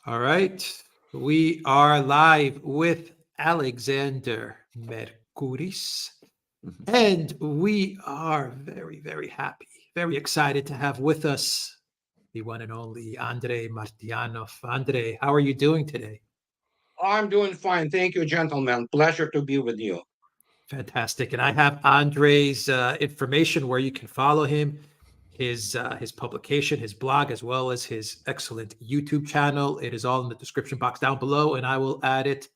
All right. We are live with Alexander Mercouris, Mhm. and we are very, very happy, very excited to have with us the one and only Andrei Martyanov. Andrei, how are you doing today? I'm doing fine. Thank you, gentlemen. Pleasure to be with you. Fantastic. And I have Andrei's information where you can follow him, his publication, his blog, as well as his excellent YouTube channel. It is all in the description box down below, and I will add it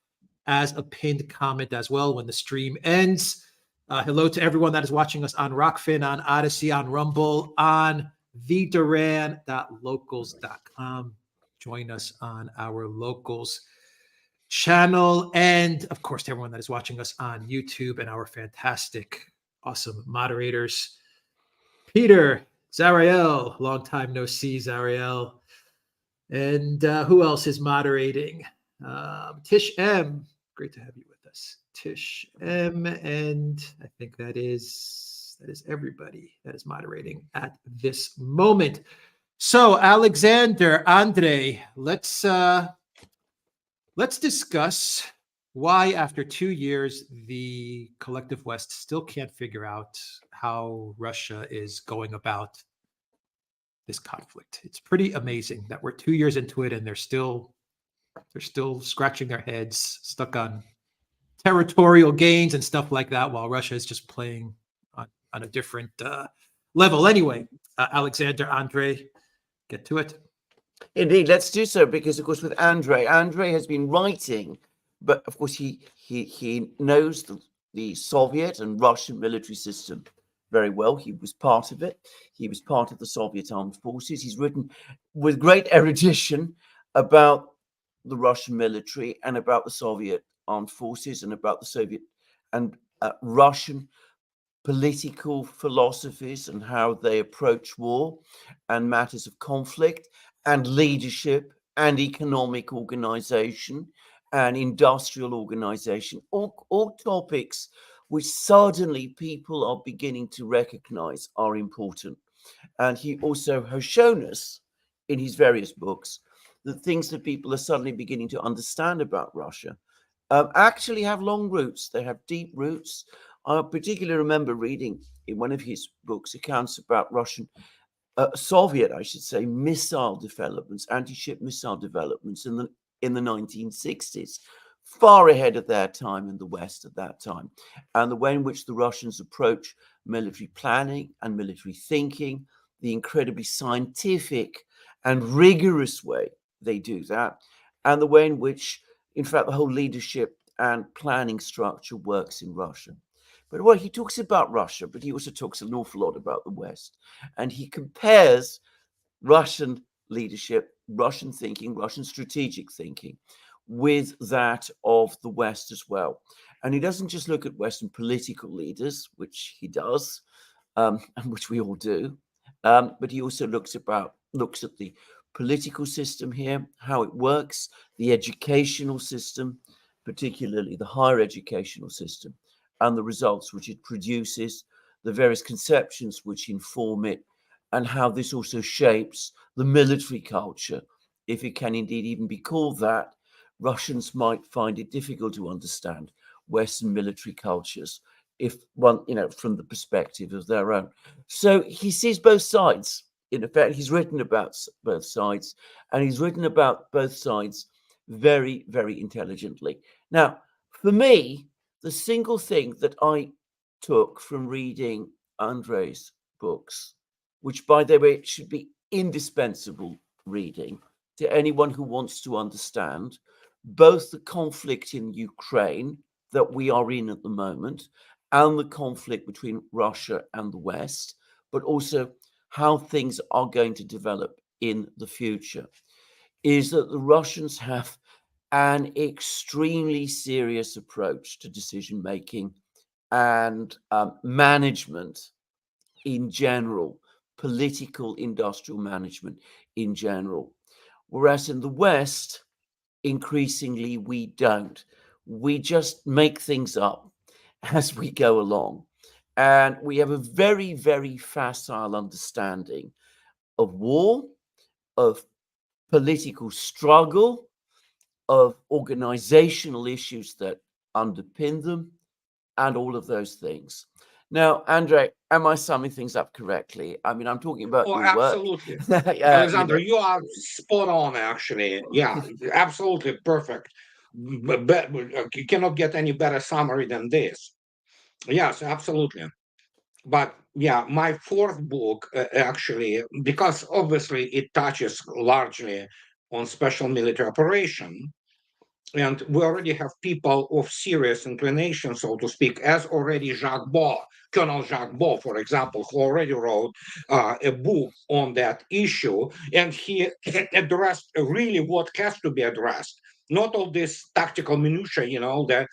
as a pinned comment as well when the stream ends. Hello to everyone that is watching us on Rockfin, on Odyssey, on Rumble, on theduran.locals.com. Join us on our locals channel. And of course, to everyone that is watching us on YouTube and our fantastic, awesome moderators. Peter, Zariel, long time no see, Zariel. And who else is moderating? Tish M. Great to have you with us. Tish M. And I think that is everybody that is moderating at this moment. So, Alexander, Andre, let's discuss why, after 2 years, the collective West still can't figure out how Russia is going about this conflict. It's pretty amazing that we're 2 years into it and they're still scratching their heads, stuck on territorial gains and stuff like that, while Russia is just playing on a different level. Anyway, Alexander, Andre, get to it. Indeed, let's do so because, of course, with Andrei has been writing, but of course he knows the Soviet and Russian military system very well. He was part of it. He was part of the Soviet armed forces. He's written with great erudition about the Russian military and about the Soviet armed forces and about the Soviet and Russian political philosophies and how they approach war and matters of conflict and leadership and economic organization and industrial organization, all topics which suddenly people are beginning to recognize are important. And he also has shown us in his various books that things that people are suddenly beginning to understand about Russia actually have long roots. They have deep roots. I particularly remember reading in one of his books accounts about Russian, Soviet, I should say, missile developments, anti-ship missile developments in the 1960s, far ahead of their time in the West at that time, and the way in which the Russians approach military planning and military thinking, the incredibly scientific and rigorous way they do that, and the way in which, in fact, the whole leadership and planning structure works in Russia. But well, he talks about Russia, but he also talks an awful lot about the West. And he compares Russian leadership, Russian thinking, Russian strategic thinking with that of the West as well. And he doesn't just look at Western political leaders, which he does, and which we all do, but he also looks at the political system here, how it works, the educational system, particularly the higher educational system, and the results which it produces, the various conceptions which inform it, and how this also shapes the military culture, if it can indeed even be called that. Russians might find it difficult to understand Western military cultures if one, from the perspective of their own. So he sees both sides. In effect, he's written about both sides, and he's written about both sides very, very intelligently. Now, for me, the single thing that I took from reading Andrei's books, which, by the way, should be indispensable reading to anyone who wants to understand both the conflict in Ukraine that we are in at the moment and the conflict between Russia and the West, but also how things are going to develop in the future, is that the Russians have an extremely serious approach to decision making and management in general, political industrial management in general. Whereas in the West, increasingly we don't. We just make things up as we go along. And we have a very, very facile understanding of war, of political struggle, of organizational issues that underpin them, and all of those things. Now, Andrei, am I summing things up correctly? I mean, I'm talking about Oh, your work. absolutely. You Alexander, know. you are spot on, actually. Yeah, absolutely perfect. But you cannot get any better summary than this. Yes, absolutely. But yeah, my fourth book, actually, because obviously it touches largely on special military operation, and we already have people of serious inclination, so to speak, as already Jacques Beau, Colonel Jacques Beau, for example, who already wrote a book on that issue, and he addressed really what has to be addressed. Not all this tactical minutia, that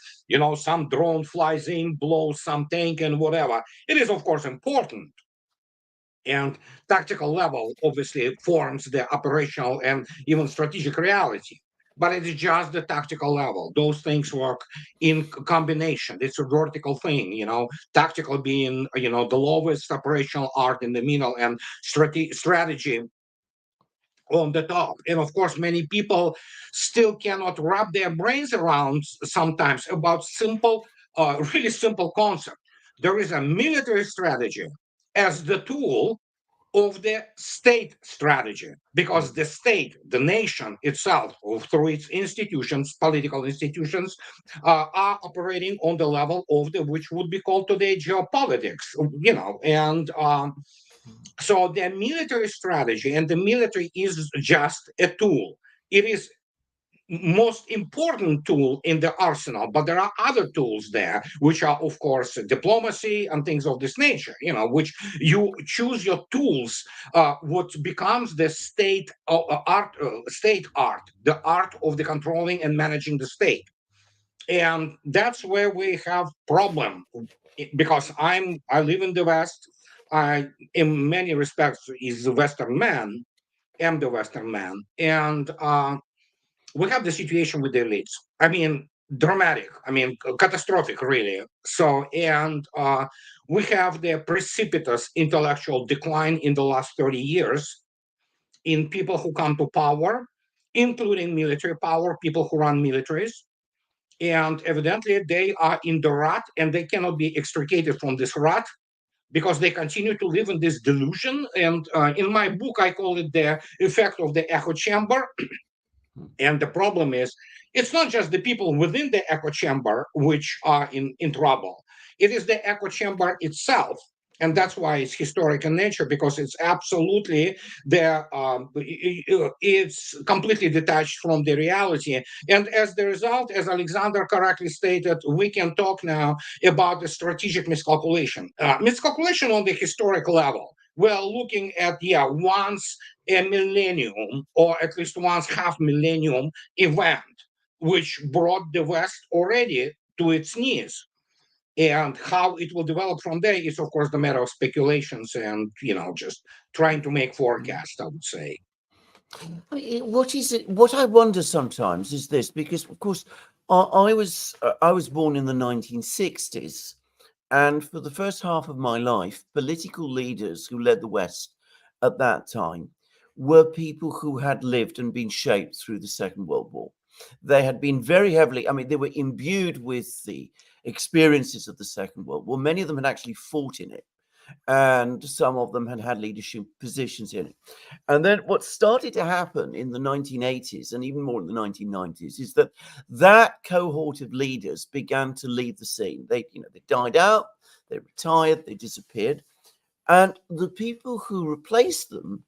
some drone flies in, blows some tank and whatever. It is, of course, important, and tactical level obviously forms the operational and even strategic reality, but it is just the tactical level. Those things work in combination. It's a vertical thing, tactical being the lowest, operational art in the middle, and strategy on the top. And of course, many people still cannot wrap their brains around sometimes about really simple concept. There is a military strategy as the tool of the state strategy, because the state, the nation itself, through its institutions, political institutions, are operating on the level of which would be called today geopolitics, and so the military strategy, and the military is just a tool. It is most important tool in the arsenal, but there are other tools there, which are, of course, diplomacy and things of this nature, which you choose your tools, what becomes the state art, the art of the controlling and managing the state. And that's where we have problem, because I live in the West. I, in many respects, is the Western man, am the Western man, and we have the situation with the elites. I mean, dramatic. I mean, catastrophic, really. So, and we have the precipitous intellectual decline in the last 30 years in people who come to power, including military power, people who run militaries. And evidently, they are in the rut, and they cannot be extricated from this rut because they continue to live in this delusion. And in my book, I call it the effect of the echo chamber. And the problem is, it's not just the people within the echo chamber which are in trouble. It is the echo chamber itself. And that's why it's historic in nature, because it's absolutely it's completely detached from the reality. And as the result, as Alexander correctly stated, we can talk now about the strategic miscalculation. Miscalculation on the historic level. We're looking at, once a millennium, or at least once half millennium event, which brought the West already to its knees. And how it will develop from there is, of course, the matter of speculations and, just trying to make forecasts, I would say. What is it? What I wonder sometimes is this, because of course I was born in the 1960s, and for the first half of my life, political leaders who led the West at that time were people who had lived and been shaped through the Second World War. They had been very heavily, I mean, they were imbued with the experiences of the Second World War. Many of them had actually fought in it, and some of them had had leadership positions in it. And then what started to happen in the 1980s and even more in the 1990s is that cohort of leaders began to leave the scene. They died out, they retired, they disappeared. And the people who replaced them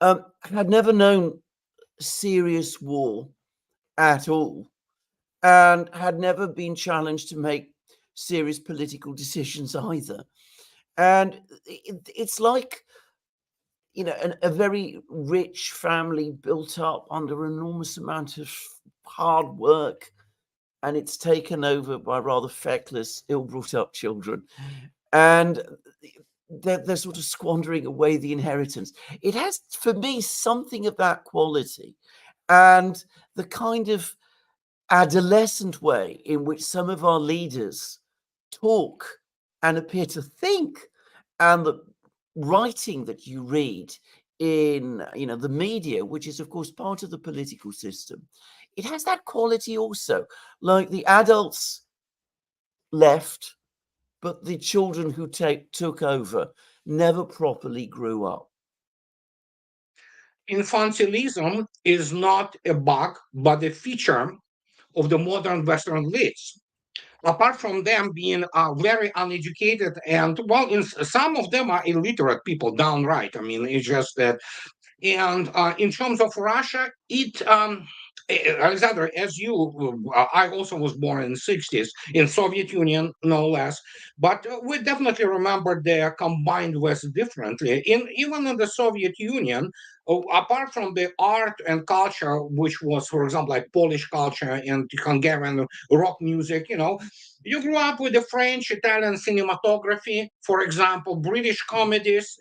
had never known serious war at all, and had never been challenged to make serious political decisions either. And it's like, a very rich family built up under an enormous amount of hard work, and it's taken over by rather feckless, ill-brought-up children. And they're sort of squandering away the inheritance. It has, for me, something of that quality, and the kind of adolescent way in which some of our leaders talk and appear to think, and the writing that you read in the media, which is of course part of the political system, it has that quality also. Like the adults left, but the children who took over never properly grew up. Infantilism is not a bug, but a feature of the modern Western elites. Apart from them being very uneducated, and well, some of them are illiterate people downright. I mean, it's just that. And in terms of Russia, Alexander, as you, I also was born in the 60s in Soviet Union, no less. But we definitely remember the combined West differently. Even in the Soviet Union, apart from the art and culture, which was, for example, like Polish culture and Hungarian rock music, you grew up with the French, Italian cinematography, for example, British comedies,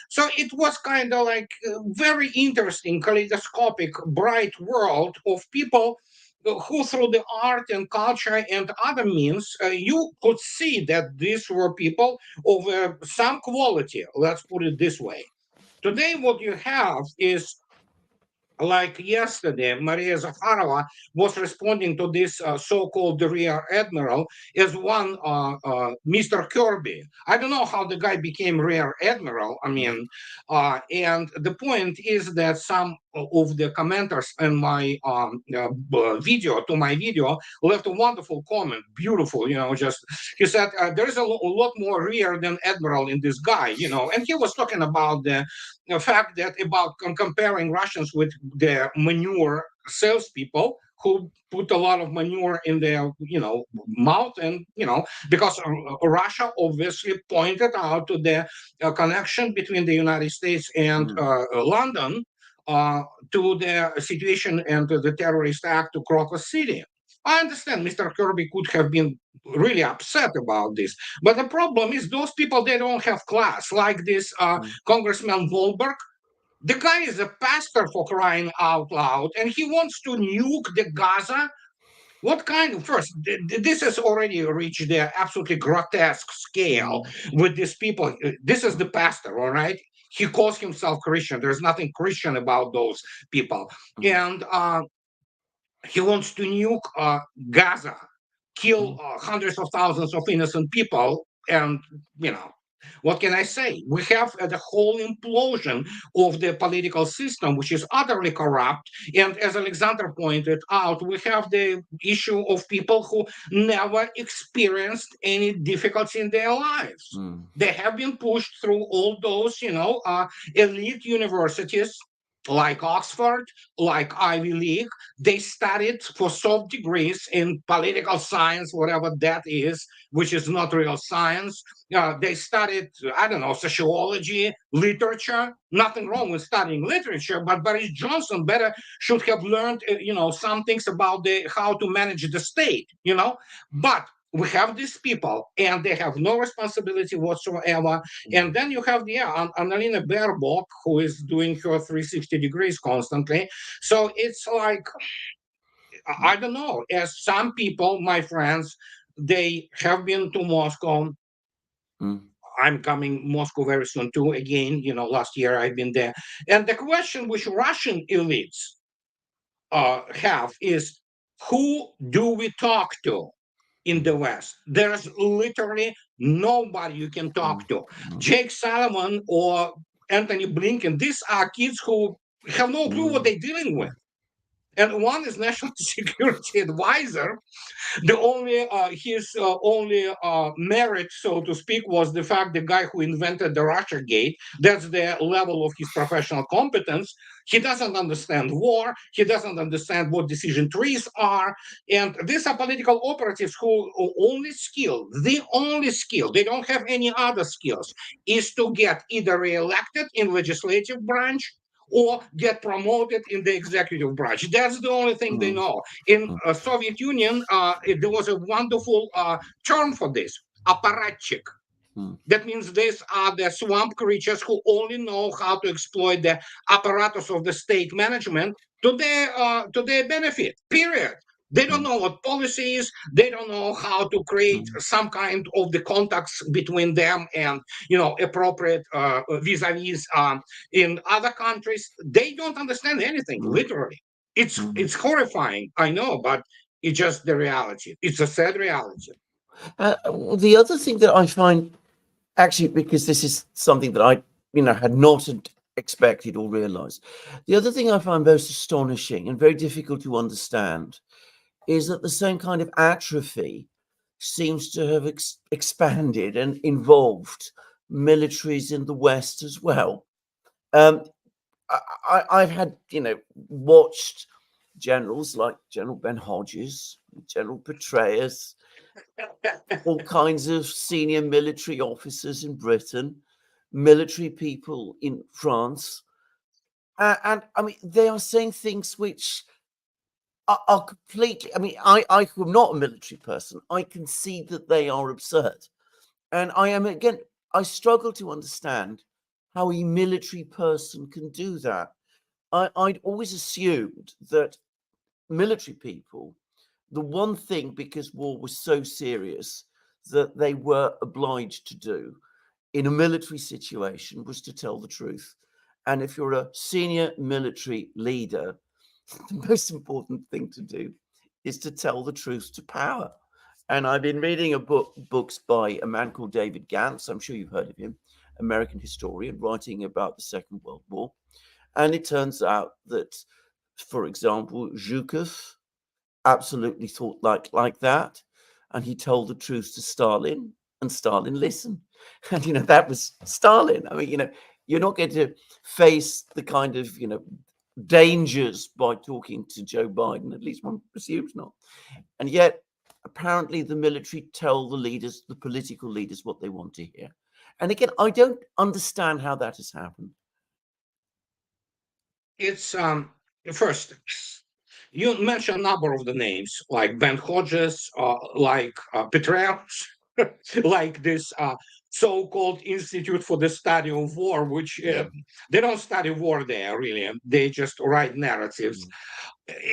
So it was kind of like a very interesting, kaleidoscopic, bright world of people who, through the art and culture and other means, you could see that these were people of some quality, let's put it this way. Today, what you have is like yesterday, Maria Zakharova was responding to this so-called rear admiral as one Mr. Kirby. I don't know how the guy became rear admiral. I mean, and the point is that some of the commenters in my video left a wonderful comment, beautiful. Just he said there is a lot more rear than admiral in this guy. And he was talking about the fact that about comparing Russians with the manure salespeople who put a lot of manure in their mouth, and because Russia obviously pointed out to the connection between the United States and London to the situation and to the terrorist act to Crocus City. I understand Mr. Kirby could have been really upset about this, but the problem is those people, they don't have class, like this Congressman Volberg. The guy is a pastor, for crying out loud, and he wants to nuke the Gaza. What kind of, first, this has already reached the absolutely grotesque scale with these people. This is the pastor, all right? He calls himself Christian. There's nothing Christian about those people. And he wants to nuke Gaza, kill hundreds of thousands of innocent people. And, what can I say? We have the whole implosion of the political system, which is utterly corrupt. And as Alexander pointed out, we have the issue of people who never experienced any difficulty in their lives. They have been pushed through all those, elite universities like Oxford, like Ivy League. They studied for soft degrees in political science, whatever that is, which is not real science. They studied, I don't know, sociology, literature. Nothing wrong with studying literature, but Boris Johnson better should have learned, some things about how to manage the state, But we have these people, and they have no responsibility whatsoever. And then you have Annalena Baerbock, who is doing her 360 degrees constantly. So it's like, I don't know. As some people, my friends, they have been to Moscow. I'm coming Moscow very soon too. Again, last year I've been there. And the question which Russian elites have is, who do we talk to in the West? There's literally nobody you can talk to. Jake Sullivan or Anthony Blinken, these are kids who have no clue what they're dealing with. And one is national security advisor. The only his only merit, so to speak, was the fact the guy who invented the Russia Gate. That's the level of his professional competence. He doesn't understand war. He doesn't understand what decision trees are. And these are political operatives who the only skill, they don't have any other skills, is to get either reelected in legislative branch or get promoted in the executive branch. That's the only thing they know. In Soviet Union, there was a wonderful term for this, apparatchik. That means these are the swamp creatures who only know how to exploit the apparatus of the state management to their benefit, period. They don't know what policy is. They don't know how to create some kind of the contacts between them and, appropriate vis-a-vis in other countries. They don't understand anything, literally. It's horrifying, I know, but it's just the reality. It's a sad reality. The other thing that I find, actually, because this is something that I, had not expected or realized, the other thing I find most astonishing and very difficult to understand is that the same kind of atrophy seems to have expanded and involved militaries in the West as well. I've had, watched generals like General Ben Hodges, General Petraeus, all kinds of senior military officers in Britain, military people in France. And I mean, they are saying things which are completely, I mean, I am not a military person. I can see that they are absurd. And I struggle to understand how a military person can do that. I'd always assumed that military people, the one thing, because war was so serious, that they were obliged to do in a military situation was to tell the truth. And if you're a senior military leader, the most important thing to do is to tell the truth to power. And I've been reading books by a man called David Gantz. I'm sure you've heard of him, American historian, writing about the Second World War. And it turns out that, for example, Zhukov absolutely thought like that. And he told the truth to Stalin, and Stalin listened. And, that was Stalin. I mean, you're not going to face the kind of, dangers by talking to Joe Biden, at least one presumes not. And yet, apparently, the military tell the leaders, the political leaders, what they want to hear. And again, I don't understand how that has happened. It's first, you mentioned a number of the names like Ben Hodges, like Petraeus, like this so-called Institute for the Study of War, which they don't study war there, really. They just write narratives.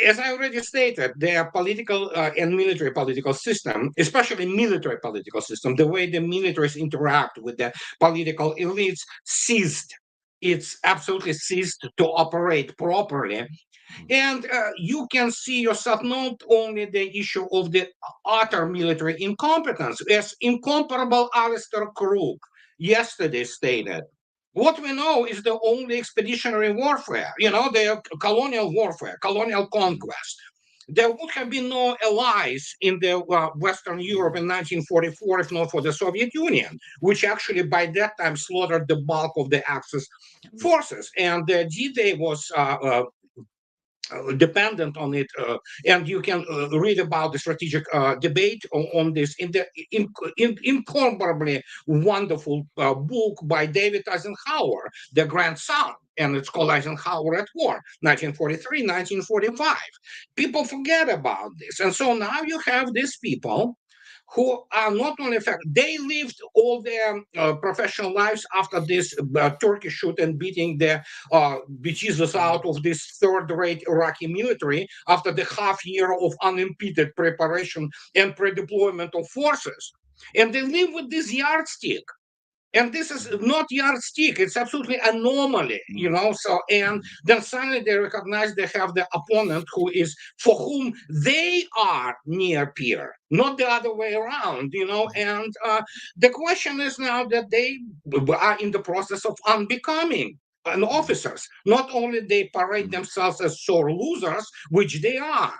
As I already stated, their political and military political system, especially military political system, the way the militaries interact with the political elites ceased. It's absolutely ceased to operate properly. And you can see yourself not only the issue of the utter military incompetence, as incomparable Alistair Crook yesterday stated. What we know is the only expeditionary warfare, the colonial warfare, colonial conquest. There would have been no allies in the Western Europe in 1944 if not for the Soviet Union, which actually by that time slaughtered the bulk of the Axis forces. And the D-Day was dependent on it, and you can read about the strategic debate on this in the incomparably wonderful book by David Eisenhower, the grandson, and it's called Eisenhower at War, 1943, 1945. People forget about this, and so now you have these people who are not only they lived all their professional lives after this Turkish shoot and beating the bejesus out of this third-rate Iraqi military after the half year of unimpeded preparation and pre-deployment of forces. And they live with this yardstick. And this is not yardstick, it's absolutely anomaly, So, and then suddenly they recognize they have the opponent for whom they are near peer, not the other way around, And the question is now that they are in the process of unbecoming an officers. Not only they parade themselves as sore losers, which they are.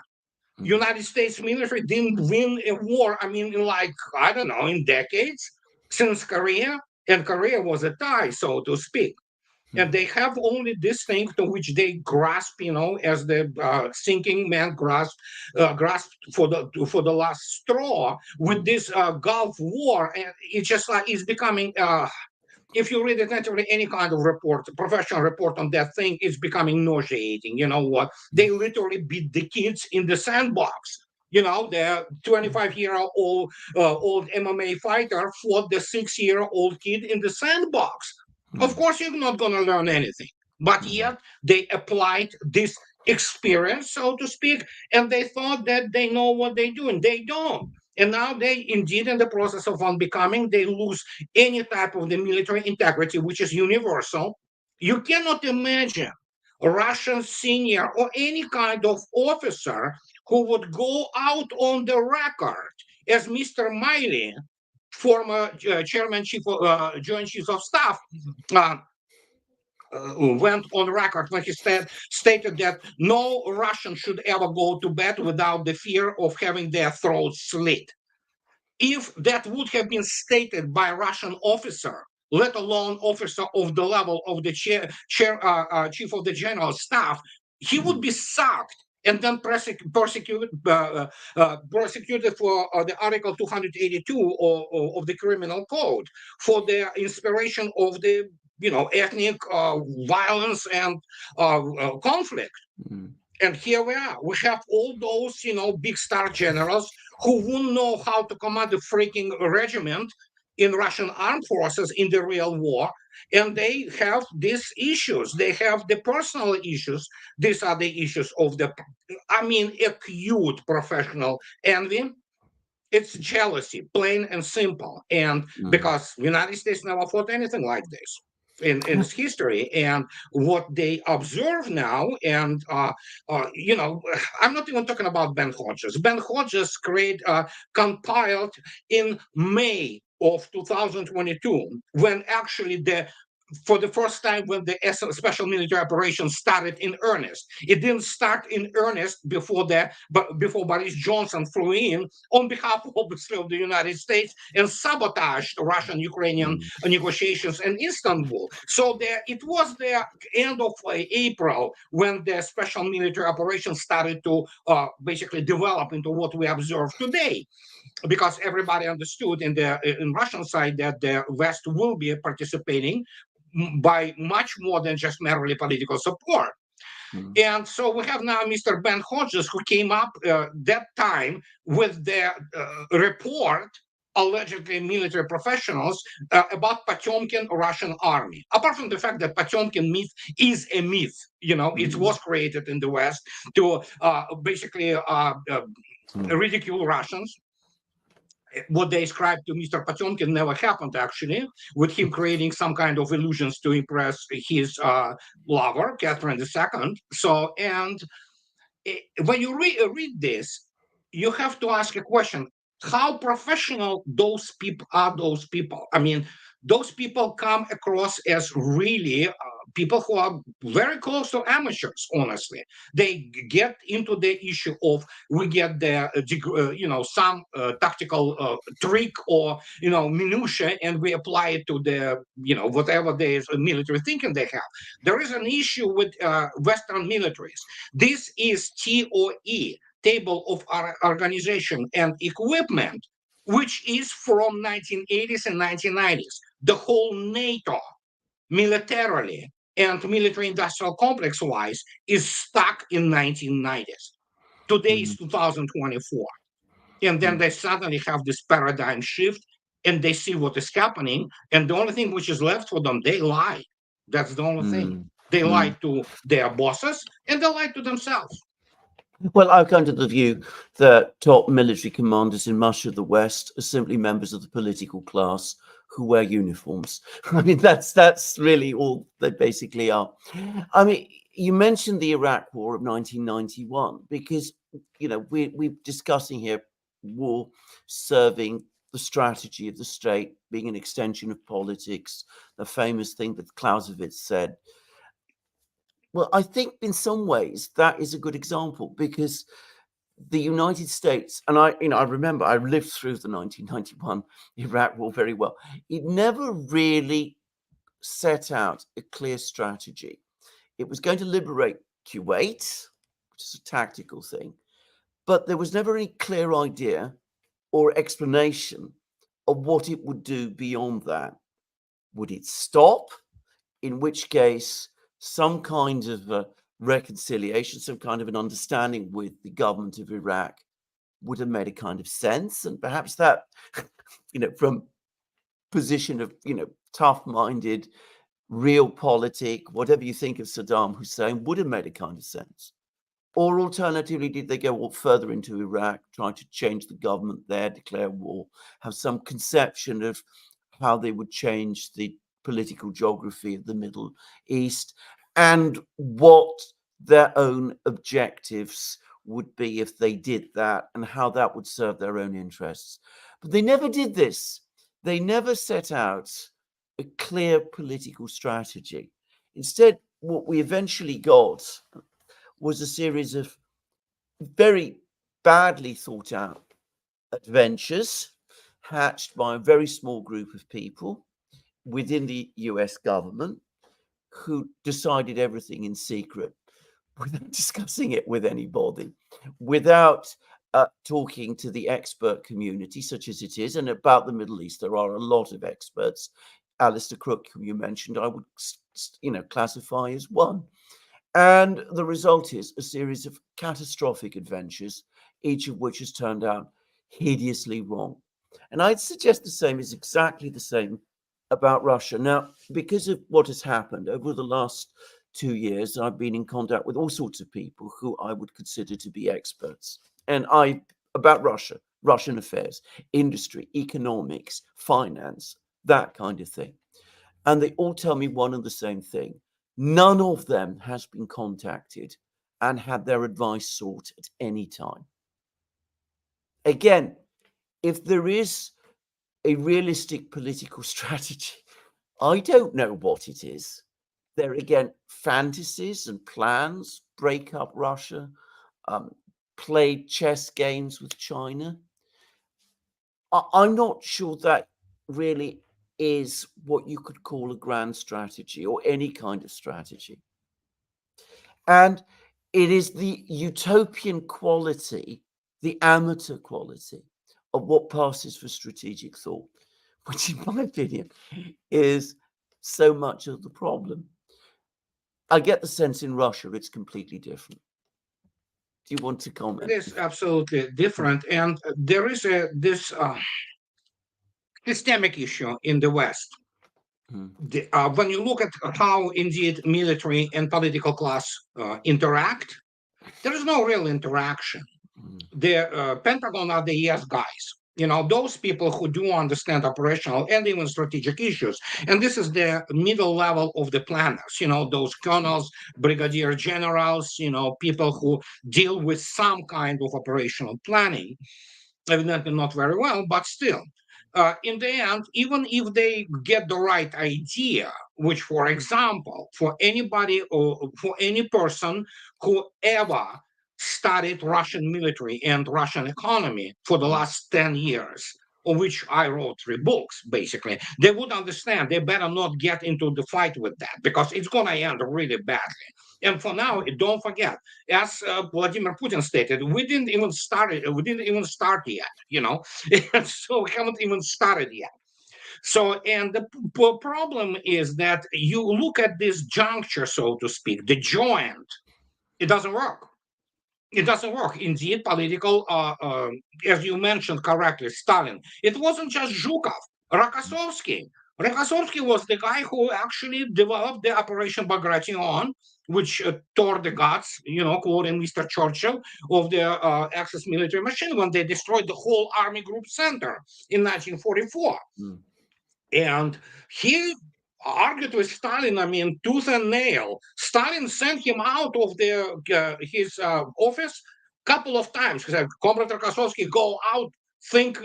United States military didn't win a war, in decades since Korea. And Korea was a tie, so to speak. And they have only this thing to which they grasp, as the sinking man grasped for the last straw with this Gulf War. And it's just like it's becoming. If you read attentively any kind of report, professional report on that thing, it's becoming nauseating. You know what? They literally beat the kids in the sandbox. The 25-year-old old MMA fighter fought the 6-year-old kid in the sandbox. Of course, you're not going to learn anything. But yet, they applied this experience, so to speak, and they thought that they know what they're doing. They don't. And now they indeed in the process of unbecoming, they lose any type of the military integrity, which is universal. You cannot imagine a Russian senior or any kind of officer who would go out on the record as Mr. Miley, former chairman, chief of, joint chiefs of staff, uh, went on record when he stated that no Russian should ever go to bed without the fear of having their throats slit. If that would have been stated by a Russian officer, let alone officer of the level of the chief of the general staff, he would be sacked and then prosecuted for the Article 282 of the Criminal Code for the inspiration of the ethnic violence and conflict. Mm. And here we are. We have all those, big star generals who wouldn't know how to command a freaking regiment in Russian armed forces in the real war. And they have these issues. They have the personal issues. These are the issues of acute professional envy. It's jealousy, plain and simple. And because the United States never fought anything like this in its history, and what they observe now, and I'm not even talking about Ben Hodges. Ben Hodges compiled in May of 2022, when actually for the first time when the special military operation started in earnest. It didn't start in earnest before Boris Johnson flew in on behalf, obviously, of the United States and sabotaged Russian-Ukrainian negotiations in Istanbul. So it was the end of April when the special military operation started to basically develop into what we observe today, because everybody understood in Russian side that the West will be participating by much more than just merely political support. And so we have now Mr. Ben Hodges, who came up that time with the report, allegedly military professionals, about Potemkin Russian army. Apart from the fact that Potemkin myth is a myth, it was created in the West to basically ridicule Russians. What they ascribed to Mr. Potemkin never happened, actually, with him creating some kind of illusions to impress his lover, Catherine II. So, and when you read this, you have to ask a question: how professional those people are? Those people. I mean, those people come across as really people who are very close to amateurs. Honestly, they get into the issue of we get the some tactical trick or minutia, and we apply it to the whatever the military thinking they have. There is an issue with Western militaries. This is TOE, Table of Organization and Equipment, which is from 1980s and 1990s. The whole NATO, militarily and military-industrial complex-wise, is stuck in 1990s. Today is 2024. And then they suddenly have this paradigm shift, and they see what is happening, and the only thing which is left for them, they lie. That's the only thing. They lie to their bosses, and they lie to themselves. Well, I've come to the view that top military commanders in much of the West are simply members of the political class who wear uniforms. I mean, that's really all they basically are. I mean, you mentioned the Iraq War of 1991 because, we're discussing here war serving the strategy of the state, being an extension of politics, the famous thing that Clausewitz said. Well, I think in some ways that is a good example because the United States, and I remember I lived through the 1991 Iraq War very well. It never really set out a clear strategy. It was going to liberate Kuwait, which is a tactical thing, but there was never any clear idea or explanation of what it would do beyond that. Would it stop? In which case, some kind of reconciliation, some kind of an understanding with the government of Iraq would have made a kind of sense. And perhaps that, from position of, tough-minded, realpolitik, whatever you think of Saddam Hussein, would have made a kind of sense. Or alternatively, did they go further into Iraq, try to change the government there, declare war, have some conception of how they would change the political geography of the Middle East and what their own objectives would be if they did that and how that would serve their own interests? But they never did this. They never set out a clear political strategy. Instead, what we eventually got was a series of very badly thought out adventures hatched by a very small group of people within the US government who decided everything in secret without discussing it with anybody, without talking to the expert community, such as it is. And about the Middle East, there are a lot of experts. Alistair Crook, whom you mentioned, I would classify as one. And the result is a series of catastrophic adventures, each of which has turned out hideously wrong. And I'd suggest the same is exactly the same about Russia. Now, because of what has happened over the last 2 years, I've been in contact with all sorts of people who I would consider to be experts. And about Russia, Russian affairs, industry, economics, finance, that kind of thing. And they all tell me one and the same thing. None of them has been contacted and had their advice sought at any time. Again, if there is a realistic political strategy, I don't know what it is. There again, fantasies and plans, break up Russia, play chess games with China. I'm not sure that really is what you could call a grand strategy or any kind of strategy. And it is the utopian quality, the amateur quality of what passes for strategic thought, which in my opinion is so much of the problem. I get the sense in Russia it's completely different. Do you want to comment? It is absolutely different. And there is this systemic issue in the West. When you look at how indeed military and political class interact, there is no real interaction. The Pentagon are the yes guys, those people who do understand operational and even strategic issues. And this is the middle level of the planners, those colonels, brigadier generals, people who deal with some kind of operational planning. Evidently not very well, but still. In the end, even if they get the right idea, which, for example, for anybody or for any person who ever studied Russian military and Russian economy for the last 10 years, of which I wrote 3 books, basically, they would understand they better not get into the fight with that because it's going to end really badly. And for now, don't forget, as Vladimir Putin stated, we didn't even start yet, so we haven't even started yet. So, and the problem is that you look at this juncture, so to speak, the joint, it doesn't work. It doesn't work. Indeed, political, as you mentioned correctly, Stalin. It wasn't just Zhukov, Rokossovsky. Rokossovsky was the guy who actually developed the Operation Bagration, which tore the guts, quoting Mr. Churchill, of the Axis military machine when they destroyed the whole Army Group Center in 1944. And he argued with Stalin, tooth and nail. Stalin sent him out of his office a couple of times. He said, Comrade Rokossovsky, go out, think,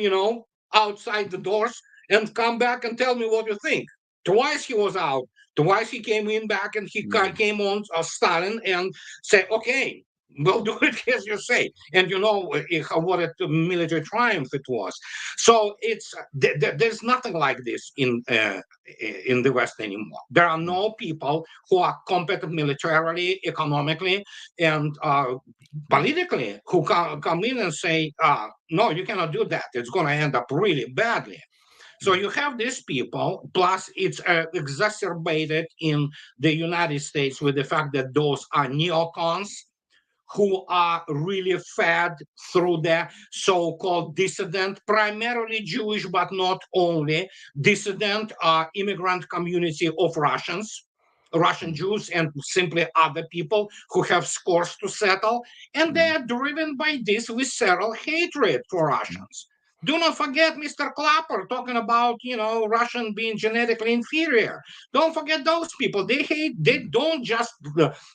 outside the doors and come back and tell me what you think. Twice he was out. Twice he came in back and he came on Stalin and said, okay, we'll do it as you say. And what a military triumph it was. So there's nothing like this in the West anymore. There are no people who are competent militarily, economically, and politically who come in and say, no, you cannot do that. It's going to end up really badly. So you have these people, plus it's exacerbated in the United States with the fact that those are neocons who are really fed through the so-called dissident, primarily Jewish, but not only, dissident immigrant community of Russians Russian Jews and simply other people who have scores to settle. And they are driven by this visceral hatred for Russians. Do not forget Mr. Clapper talking about, Russian being genetically inferior. Don't forget those people. They don't just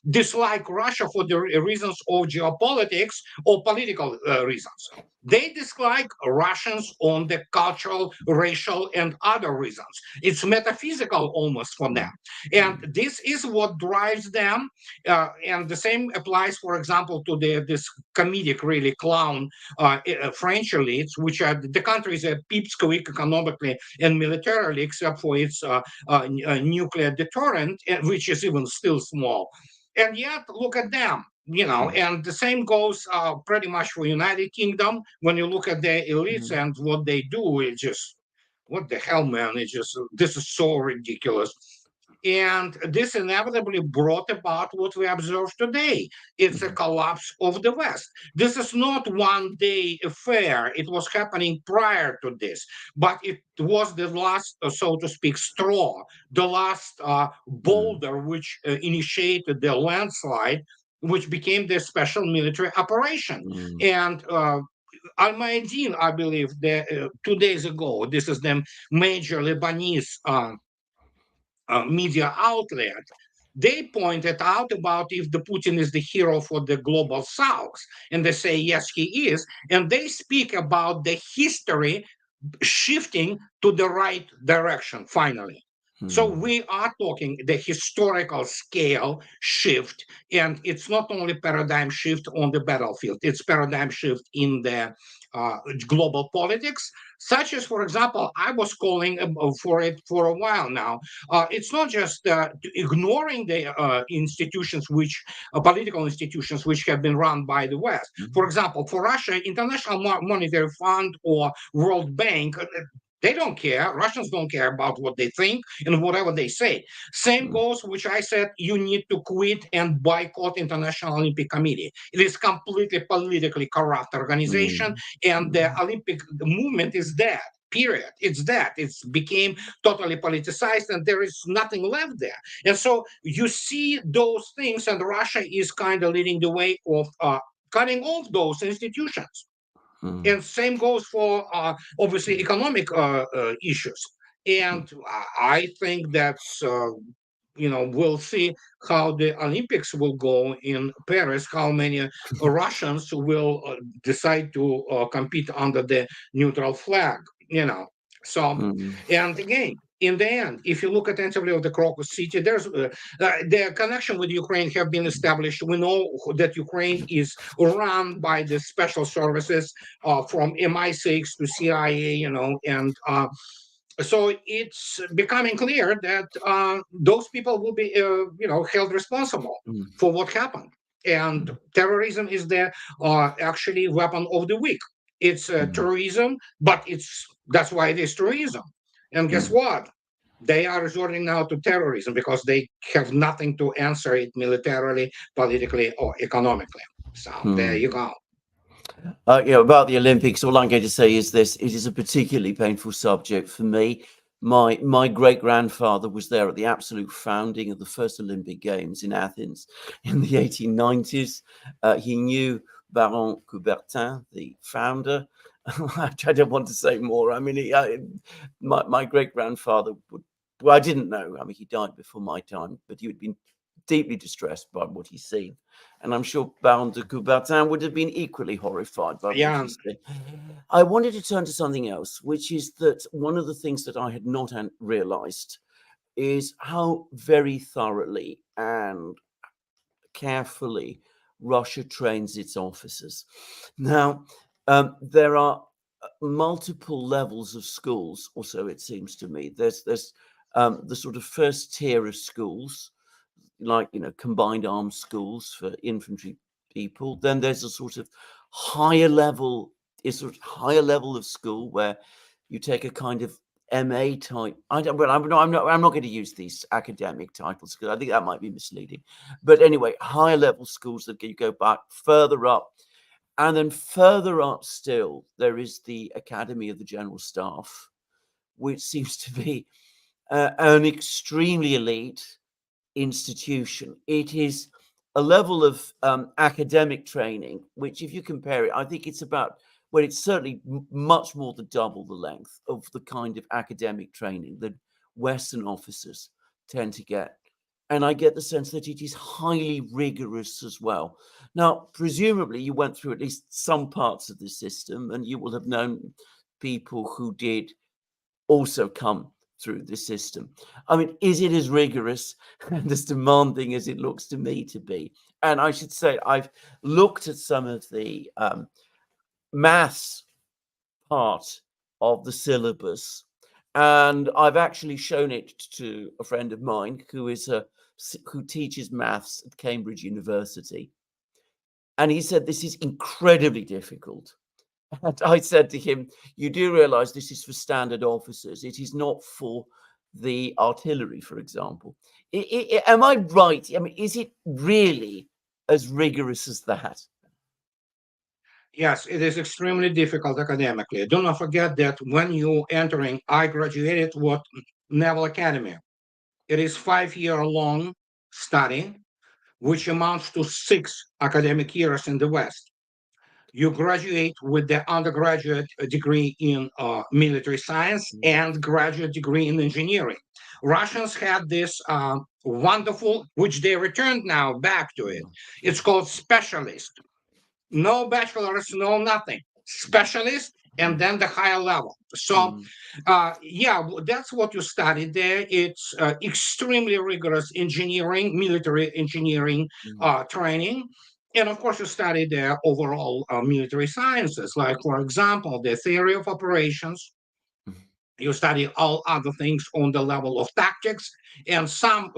dislike Russia for the reasons of geopolitics or political reasons. They dislike Russians on the cultural, racial, and other reasons. It's metaphysical almost for them. And this is what drives them. And the same applies, for example, to this comedic, really clown French elites, which are the country is a pipsqueak economically and militarily, except for its nuclear deterrent, which is even still small. And yet, look at them. And the same goes pretty much for United Kingdom. When you look at their elites and what they do, it's just, what the hell, man? This is so ridiculous. And this inevitably brought about what we observe today. It's a collapse of the West. This is not one day affair. It was happening prior to this, but it was the last, so to speak, straw, the last boulder which initiated the landslide, which became the special military operation. And Al-Mayadeen, I believe, 2 days ago, this is the major Lebanese media outlet, they pointed out about if the Putin is the hero for the global South, and they say yes, he is, and they speak about the history shifting to the right direction finally. So we are talking the historical scale shift, and it's not only paradigm shift on the battlefield, it's paradigm shift in the global politics, such as, for example, I was calling for it for a while now. It's not just ignoring the institutions political institutions which have been run by the West. For example, for Russia, International Monetary Fund or World Bank, they don't care. Russians don't care about what they think and whatever they say. Same goes, which I said, you need to quit and boycott International Olympic Committee. It is completely politically corrupt organization, and the Olympic movement is dead. Period. It's that. It's became totally politicized, and there is nothing left there. And so you see those things, and Russia is kind of leading the way of cutting off those institutions. And same goes for obviously economic issues. And I think that's we'll see how the Olympics will go in Paris, how many Russians will decide to compete under the neutral flag, So, and again, in the end, if you look attentively at the Crocus City, there's the connection with Ukraine have been established. We know that Ukraine is run by the special services from MI6 to CIA, and so it's becoming clear that those people will be, held responsible for what happened. And terrorism is the actually weapon of the weak. It's terrorism, but that's why it is terrorism. And guess what? They are resorting now to terrorism because they have nothing to answer it militarily, politically, or economically. So there you go. About the Olympics, all I'm going to say is this: it is a particularly painful subject for me. My great grandfather was there at the absolute founding of the first Olympic Games in Athens in the 1890s. He knew Baron Coubertin, the founder. I don't want to say more. I mean, my great grandfather would. Well, I didn't know. I mean, he died before my time, but he had been deeply distressed by what he's seen. And I'm sure Baron de Coubertin would have been equally horrified by what he's seen. I wanted to turn to something else, which is that one of the things that I had not realized is how very thoroughly and carefully Russia trains its officers. Now, there are multiple levels of schools, or so it seems to me. There's the sort of first tier of schools, like, combined arms schools for infantry people. Then there's a sort of higher level of school where you take a kind of MA type. I'm not going to use these academic titles because I think that might be misleading. But anyway, higher level schools that you go back further up. And then further up still, there is the Academy of the General Staff, which seems to be an extremely elite, institution. It is a level of academic training, which if you compare it, I think it's about, well, it's certainly much more than double the length of the kind of academic training that Western officers tend to get. And I get the sense that it is highly rigorous as well. Now, presumably you went through at least some parts of the system, and you will have known people who did also come through the system. I mean, is it as rigorous and as demanding as it looks to me to be? And I should say, I've looked at some of the maths part of the syllabus, and I've actually shown it to a friend of mine who teaches maths at Cambridge University. And he said, this is incredibly difficult. And I said to him, you do realize this is for standard officers. It is not for the artillery, for example. Am I right? I mean, is it really as rigorous as that? Yes, it is extremely difficult academically. Do not forget that when you entering, I graduated with Naval Academy. It is 5-year long study, which amounts to 6 academic years in the West. You graduate with the undergraduate degree in military science and graduate degree in engineering. Russians had this wonderful, which they returned now back to it. It's called specialist. No bachelor's, no nothing. Specialist, and then the higher level. So, yeah, that's what you study there. It's extremely rigorous engineering, military engineering training. And of course, you study the overall military sciences, like, for example, the theory of operations. You study all other things on the level of tactics and some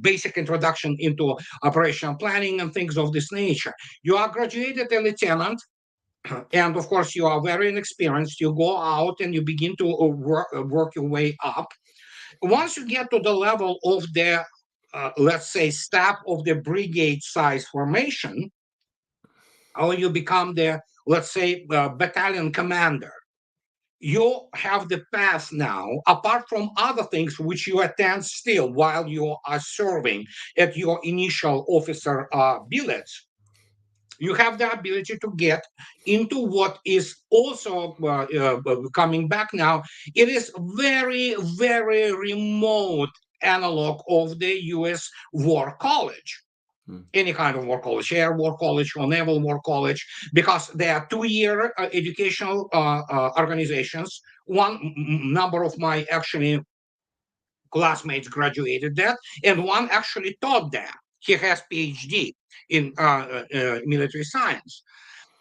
basic introduction into operational planning and things of this nature. You are graduated a lieutenant, and of course, you are very inexperienced. You go out and you begin to work your way up. Once you get to the level of the, let's say, staff of the brigade size formation, or you become the, let's say, battalion commander, you have the path now, apart from other things which you attend still while you are serving at your initial officer billets. You have the ability to get into what is also coming back now. It is very, very remote analog of the U.S. War College. Any kind of war college, air war college or naval war college, because they are 2-year educational organizations. One number of my actually classmates graduated that, and one actually taught there. He has PhD in military science.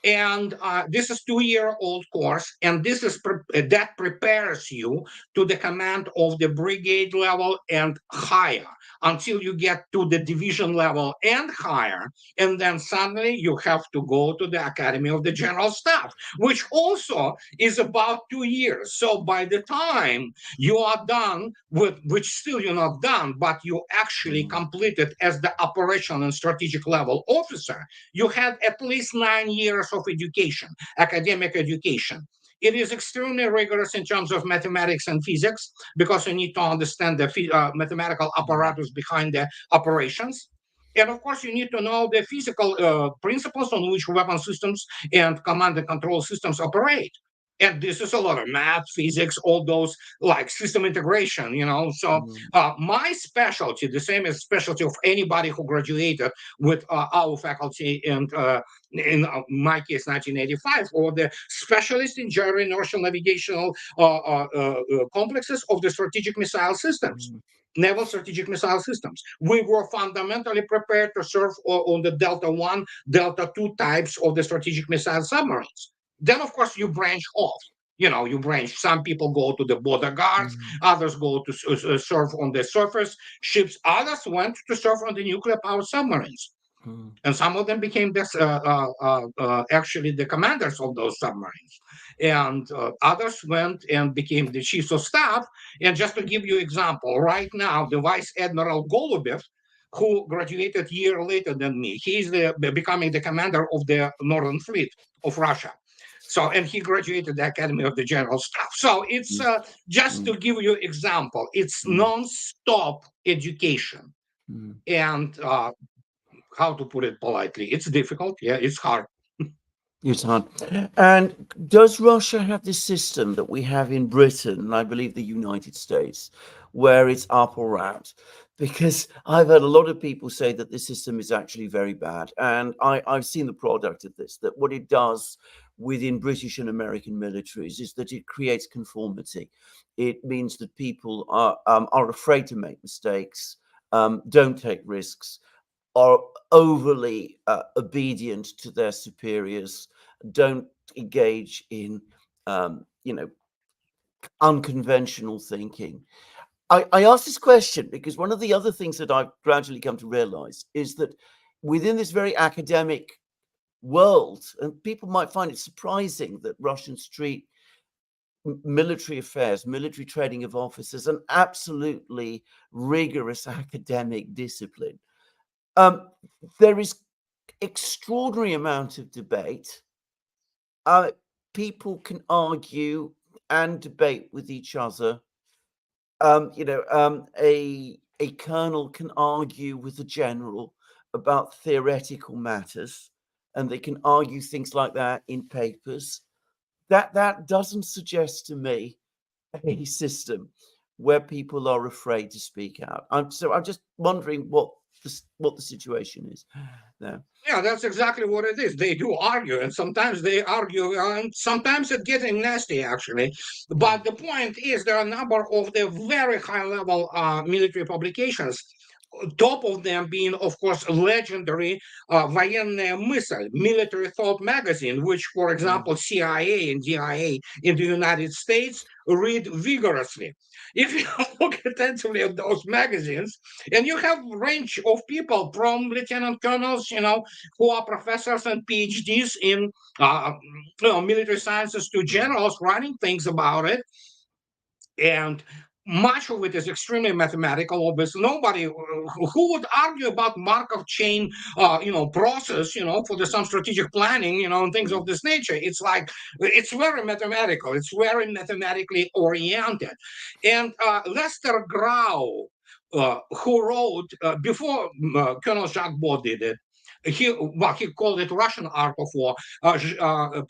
And this is 2-year-old course, and this is that prepares you to the command of the brigade level and higher until you get to the division level and higher, and then suddenly you have to go to the Academy of the General Staff, which also is about 2 years. So by the time you are done with, which still you're not done, but you actually completed as the operational and strategic level officer, you had at least 9 years of education, academic education. It is extremely rigorous in terms of mathematics and physics because you need to understand the mathematical apparatus behind the operations. And of course, you need to know the physical principles on which weapon systems and command and control systems operate. And this is a lot of math, physics, all those like system integration, you know. So my specialty, the same as specialty of anybody who graduated with our faculty and in my case, 1985, or the specialist in gyro inertial navigational complexes of the strategic missile systems. Naval strategic missile systems. We were fundamentally prepared to serve on the Delta 1, Delta 2 types of the strategic missile submarines. Then, of course, you branch off. You know, you branch. Some people go to the border guards, others go to serve on the surface ships, others went to serve on the nuclear power submarines. And some of them became this, actually the commanders of those submarines. And others went and became the chiefs of staff. And just to give you example, right now, the Vice Admiral Golubev, who graduated a year later than me, he's becoming the commander of the Northern Fleet of Russia. So, and he graduated the Academy of the General Staff. So it's just to give you example, it's non-stop education. And how to put it politely, it's difficult. Yeah, it's hard. It's hard. And does Russia have this system that we have in Britain, and I believe the United States, where it's up or out? Because I've heard a lot of people say that this system is actually very bad. And I've seen the product of this, that what it does within British and American militaries is that it creates conformity. It means that people are afraid to make mistakes, don't take risks, are overly obedient to their superiors, don't engage in, unconventional thinking. I ask this question because one of the other things that I've gradually come to realize is that within this very academic world, and people might find it surprising that Russians treat military affairs, military training of officers, an absolutely rigorous academic discipline. There is extraordinary amount of debate. People can argue and debate with each other. A colonel can argue with a general about theoretical matters, and they can argue things like that in papers. That doesn't suggest to me a system where people are afraid to speak out. I'm just wondering what the situation is there. Yeah, that's exactly what it is. They do argue, and sometimes they argue, and sometimes it's getting nasty, actually. But the point is, there are a number of the very high-level military publications. Top of them being, of course, legendary Военная мысль, Military Thought magazine, which, for example, CIA and DIA in the United States read vigorously. If you look attentively at those magazines, and you have a range of people from lieutenant colonels, who are professors and PhDs in military sciences to generals writing things about it. And much of it is extremely mathematical. Obviously, nobody who would argue about Markov chain, process, for some strategic planning, and things of this nature. It's like it's very mathematical. It's very mathematically oriented. And Lester Grau, who wrote before Colonel Jacques Baud did it, he called it Russian Art of War.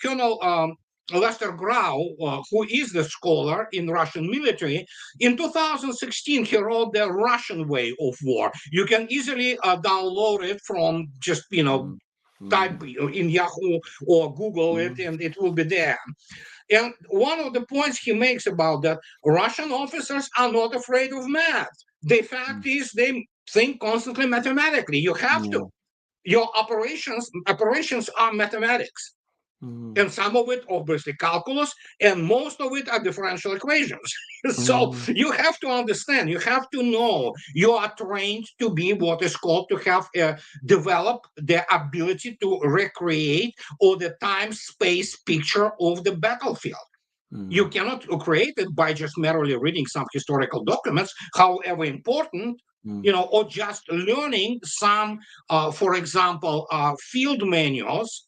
Colonel Lester Grau, who is the scholar in Russian military, in 2016, he wrote The Russian Way of War. You can easily download it from just, type in Yahoo or Google it, and it will be there. And one of the points he makes about that, Russian officers are not afraid of math. The fact is they think constantly mathematically. You have to. Your operations are mathematics. And some of it, obviously, calculus, and most of it are differential equations. So you have to understand, you have to know you are trained to be what is called to have develop the ability to recreate or the time-space picture of the battlefield. You cannot create it by just merely reading some historical documents, however important, or just learning some, for example, field manuals,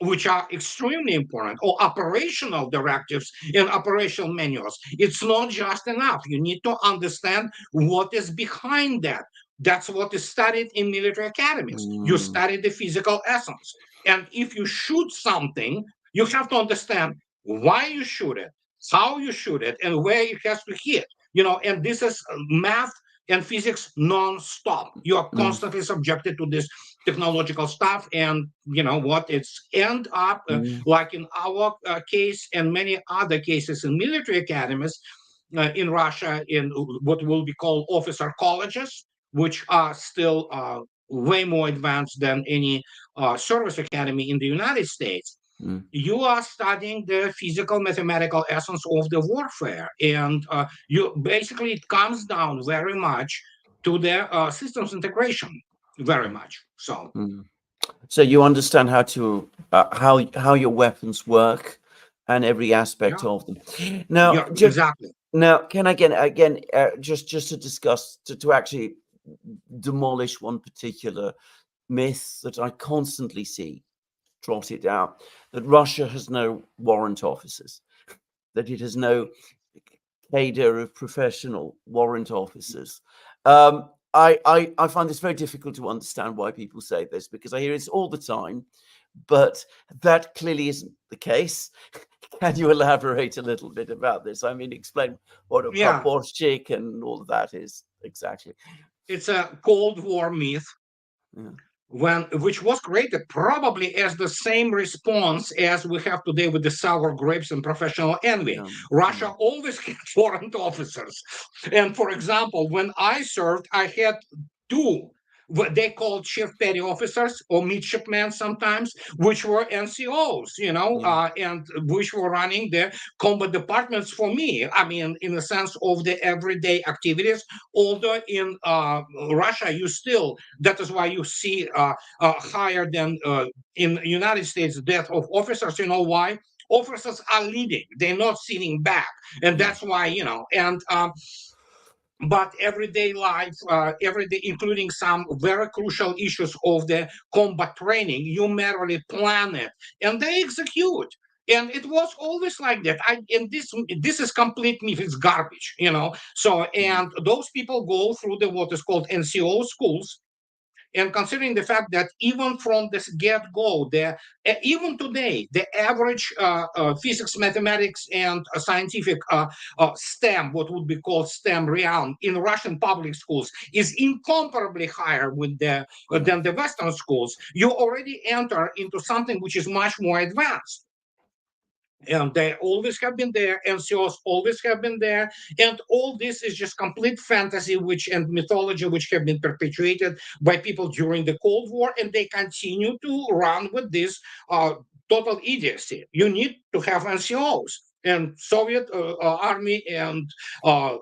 which are extremely important, or operational directives and operational manuals. It's not just enough. You need to understand what is behind that. That's what is studied in military academies. You study the physical essence. And if you shoot something, you have to understand why you shoot it, how you shoot it, and where it has to hit. And this is math and physics non-stop. You are constantly subjected to this technological stuff, and it's end up like in our case and many other cases in military academies in Russia, in what will be called officer colleges, which are still way more advanced than any service academy in the United States. You are studying the physical mathematical essence of the warfare, and you basically, it comes down very much to the systems integration, very much so. So you understand how to how your weapons work and every aspect of them. Now, exactly. Now, can I again just to discuss to actually demolish one particular myth that I constantly see trotted out, that Russia has no warrant officers, that it has no cadre of professional warrant officers. I find this very difficult to understand why people say this, because I hear this all the time, but that clearly isn't the case. Can you elaborate a little bit about this? I mean, explain what a Yeah, praporshchik and all of that is exactly. it's a Cold War myth Yeah, which was created probably as the same response as we have today with the sour grapes and professional envy. yeah, Russia always had foreign officers. And for example, when I served, I had two what they called chief petty officers or midshipmen sometimes, which were NCOs, yeah, and which were running the combat departments for me. I mean, in the sense of the everyday activities. Although in Russia, that is why you see higher than in the United States death of officers. You know why? Officers are leading; they're not sitting back, and yeah, that's why And but everyday life, every day, including some very crucial issues of the combat training, you merely plan it and they execute. And it was always like that. And this is complete myth. It's garbage. So yeah, and those people go through the what is called NCO schools, and considering the fact that even from this get-go, even today, the average physics, mathematics, and scientific STEM, what would be called STEM realm in Russian public schools, is incomparably higher yeah, than the Western schools. You already enter into something which is much more advanced. And they always have been there. NCOs always have been there, and all this is just complete fantasy, which and mythology, which have been perpetuated by people during the Cold War, and they continue to run with this total idiocy. You need to have NCOs, and Soviet army and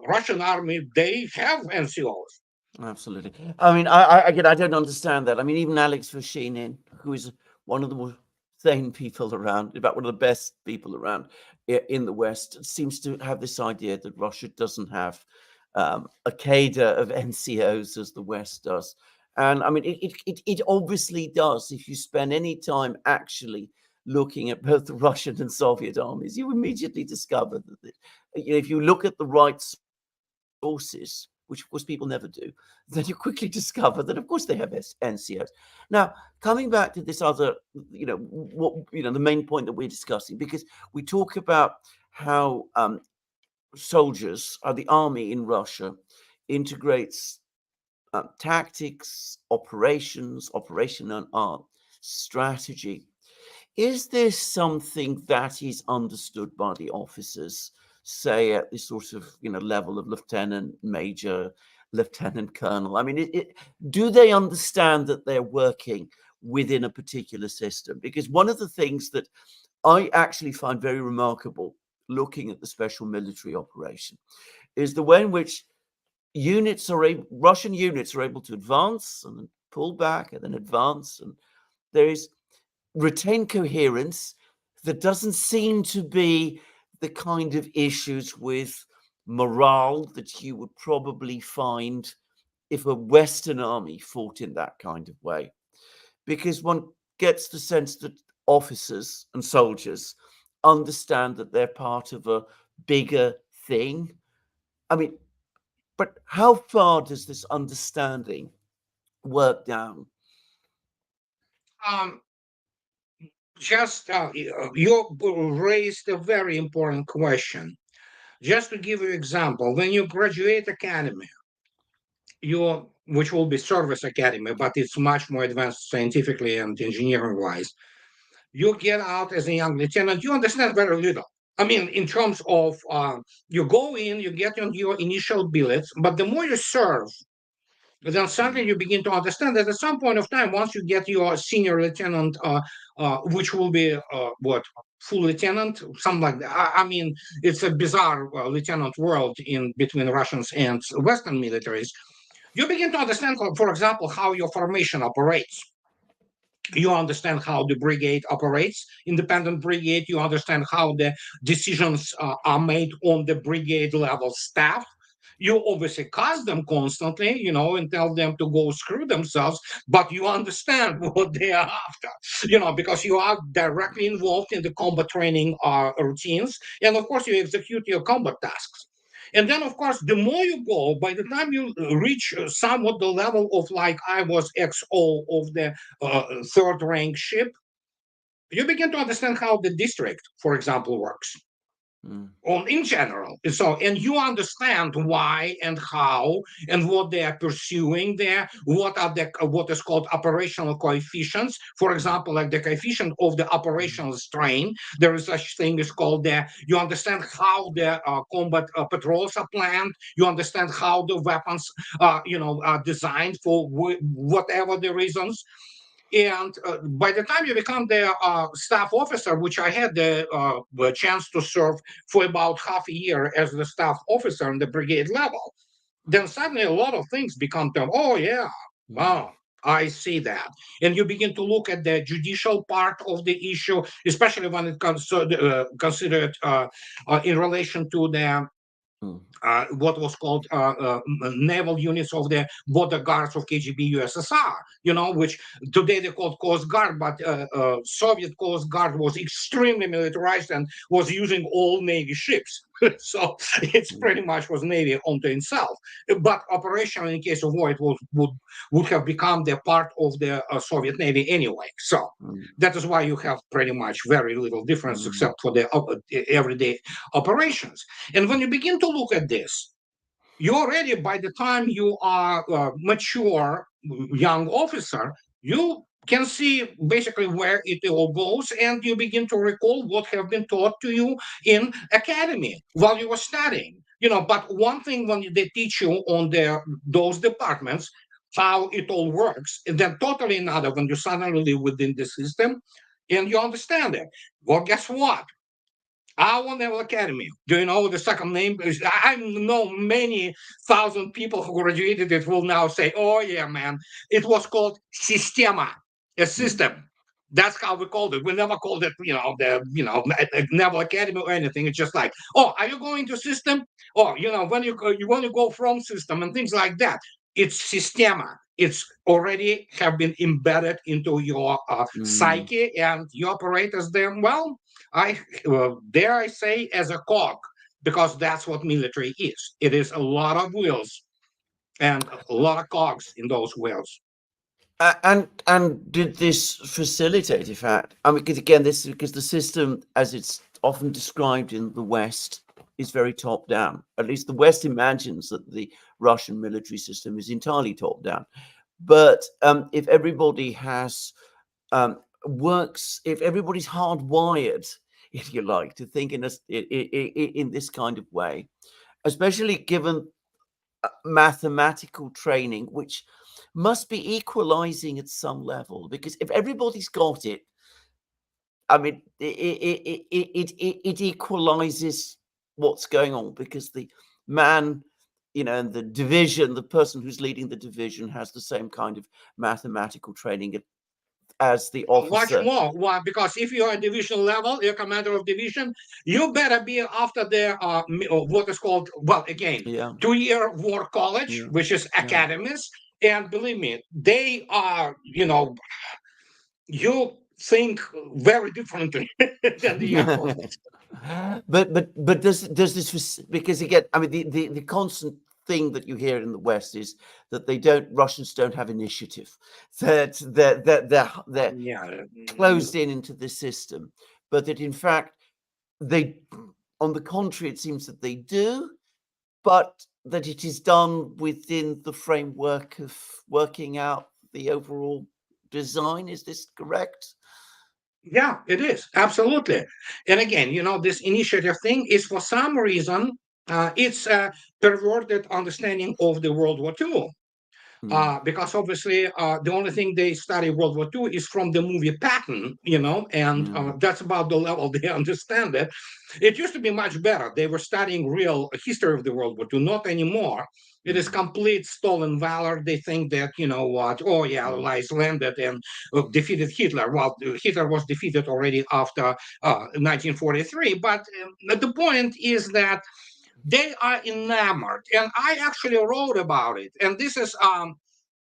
Russian army, they have NCOs. absolutely. I mean, again, I don't understand that. I mean, even Alex Vashinin, who is one of the more sane people around, in fact, one of the best people around in the West, seems to have this idea that Russia doesn't have a cadre of NCOs as the West does. And I mean, it obviously does. If you spend any time actually looking at both the Russian and Soviet armies, you immediately discover that if you look at the right sources, which of course people never do, then you quickly discover that of course they have NCOs. Now, coming back to this other, the main point that we're discussing, because we talk about how soldiers, the army in Russia, integrates tactics, operation and art, strategy. Is this something that is understood by the officers, say at this sort of level of lieutenant, major, lieutenant colonel? I mean, do they understand that they're working within a particular system? Because one of the things that I actually find very remarkable looking at the special military operation is the way in which Russian units are able to advance and then pull back and then advance, and there is retain coherence. There doesn't seem to be the kind of issues with morale that you would probably find if a Western army fought in that kind of way, because one gets the sense that officers and soldiers understand that they're part of a bigger thing. I mean, but how far does this understanding work down? Um, just you raised a very important question. Just to give you an example, when you graduate academy, which will be service academy, but it's much more advanced scientifically and engineering wise, you get out as a young lieutenant, you understand very little. I mean, in terms of you go in, you get on your initial billets, but the more you serve, then suddenly you begin to understand that at some point of time, once you get your senior lieutenant, which will be what, full lieutenant, something like that. I mean, it's a bizarre lieutenant world in between Russians and Western militaries. You begin to understand, for example, how your formation operates. You understand how the brigade operates, independent brigade. You understand how the decisions are made on the brigade level staff. You obviously cast them constantly, and tell them to go screw themselves, but you understand what they are after, because you are directly involved in the combat training routines. And of course, you execute your combat tasks. And then, of course, the more you go, by the time you reach somewhat the level of like I was XO of the third rank ship, you begin to understand how the district, for example, works in general. So, and you understand why and how and what they are pursuing there, what are the what is called operational coefficients. For example, like the coefficient of the operational strain, there is such thing is called the, you understand how the combat patrols are planned, you understand how the weapons are designed for whatever the reasons. And by the time you become the staff officer, which I had the chance to serve for about half a year as the staff officer on the brigade level, then suddenly a lot of things become oh yeah, wow, I see that. And you begin to look at the judicial part of the issue, especially when it comes to considered in relation to the what was called naval units of the border guards of KGB USSR, which today they called Coast Guard, but Soviet Coast Guard was extremely militarized and was using all Navy ships. So it's pretty much was Navy onto itself. But operationally, in case of war, it would have become the part of the Soviet Navy anyway. So that is why you have pretty much very little difference except for the everyday operations. And when you begin to look at this, you already, by the time you are a mature young officer, you can see basically where it all goes, and you begin to recall what have been taught to you in academy while you were studying. But one thing when they teach you on those departments how it all works, and then totally another when you suddenly live within the system and you understand it. Well, guess what? Our Naval Academy. Do you know the second name? I know many thousand people who graduated it will now say, "Oh yeah, man, it was called Sistema, a system." That's how we called it. We never called it, Naval Academy or anything. It's just like, "Oh, are you going to system?" Or when you want to go from system and things like that. It's Sistema. It's already have been embedded into your psyche, and you operate as them. Well, dare I say, as a cog, because that's what military is. It is a lot of wheels and a lot of cogs in those wheels. And did this facilitate, in fact? I mean, because again, because the system, as it's often described in the West, is very top down. At least the West imagines that the Russian military system is entirely top down. But if everybody has if everybody's hardwired, if you like, to think in this kind of way, especially given mathematical training, which must be equalizing at some level, because if everybody's got it, I mean, it equalizes what's going on, because the man, and the division, the person who's leading the division has the same kind of mathematical training as the Much officer. more. Why? Because if you're a division level, you're commander of division, you better be after the what is called, well, again, Yeah. 2-year war college, which is academies. And believe me, they are, you think very differently than the young ones. But does this, because again, I mean, the constant thing that you hear in the West is that Russians don't have initiative, that they're Yeah. closed into the system, but that in fact they, on the contrary, it seems that they do, but that it is done within the framework of working out the overall design. Is this correct? Yeah, it is. Absolutely. And again, this initiative thing is for some reason, it's a perverted understanding of the World War II. Because obviously the only thing they study World War II is from the movie Patton, and that's about the level they understand it. It used to be much better. They were studying real history of the World War II, not anymore. It is complete stolen valor. They think that, oh yeah, Allies landed and defeated Hitler. Well, Hitler was defeated already after 1943. But the point is that they are enamored, and I actually wrote about it, and this is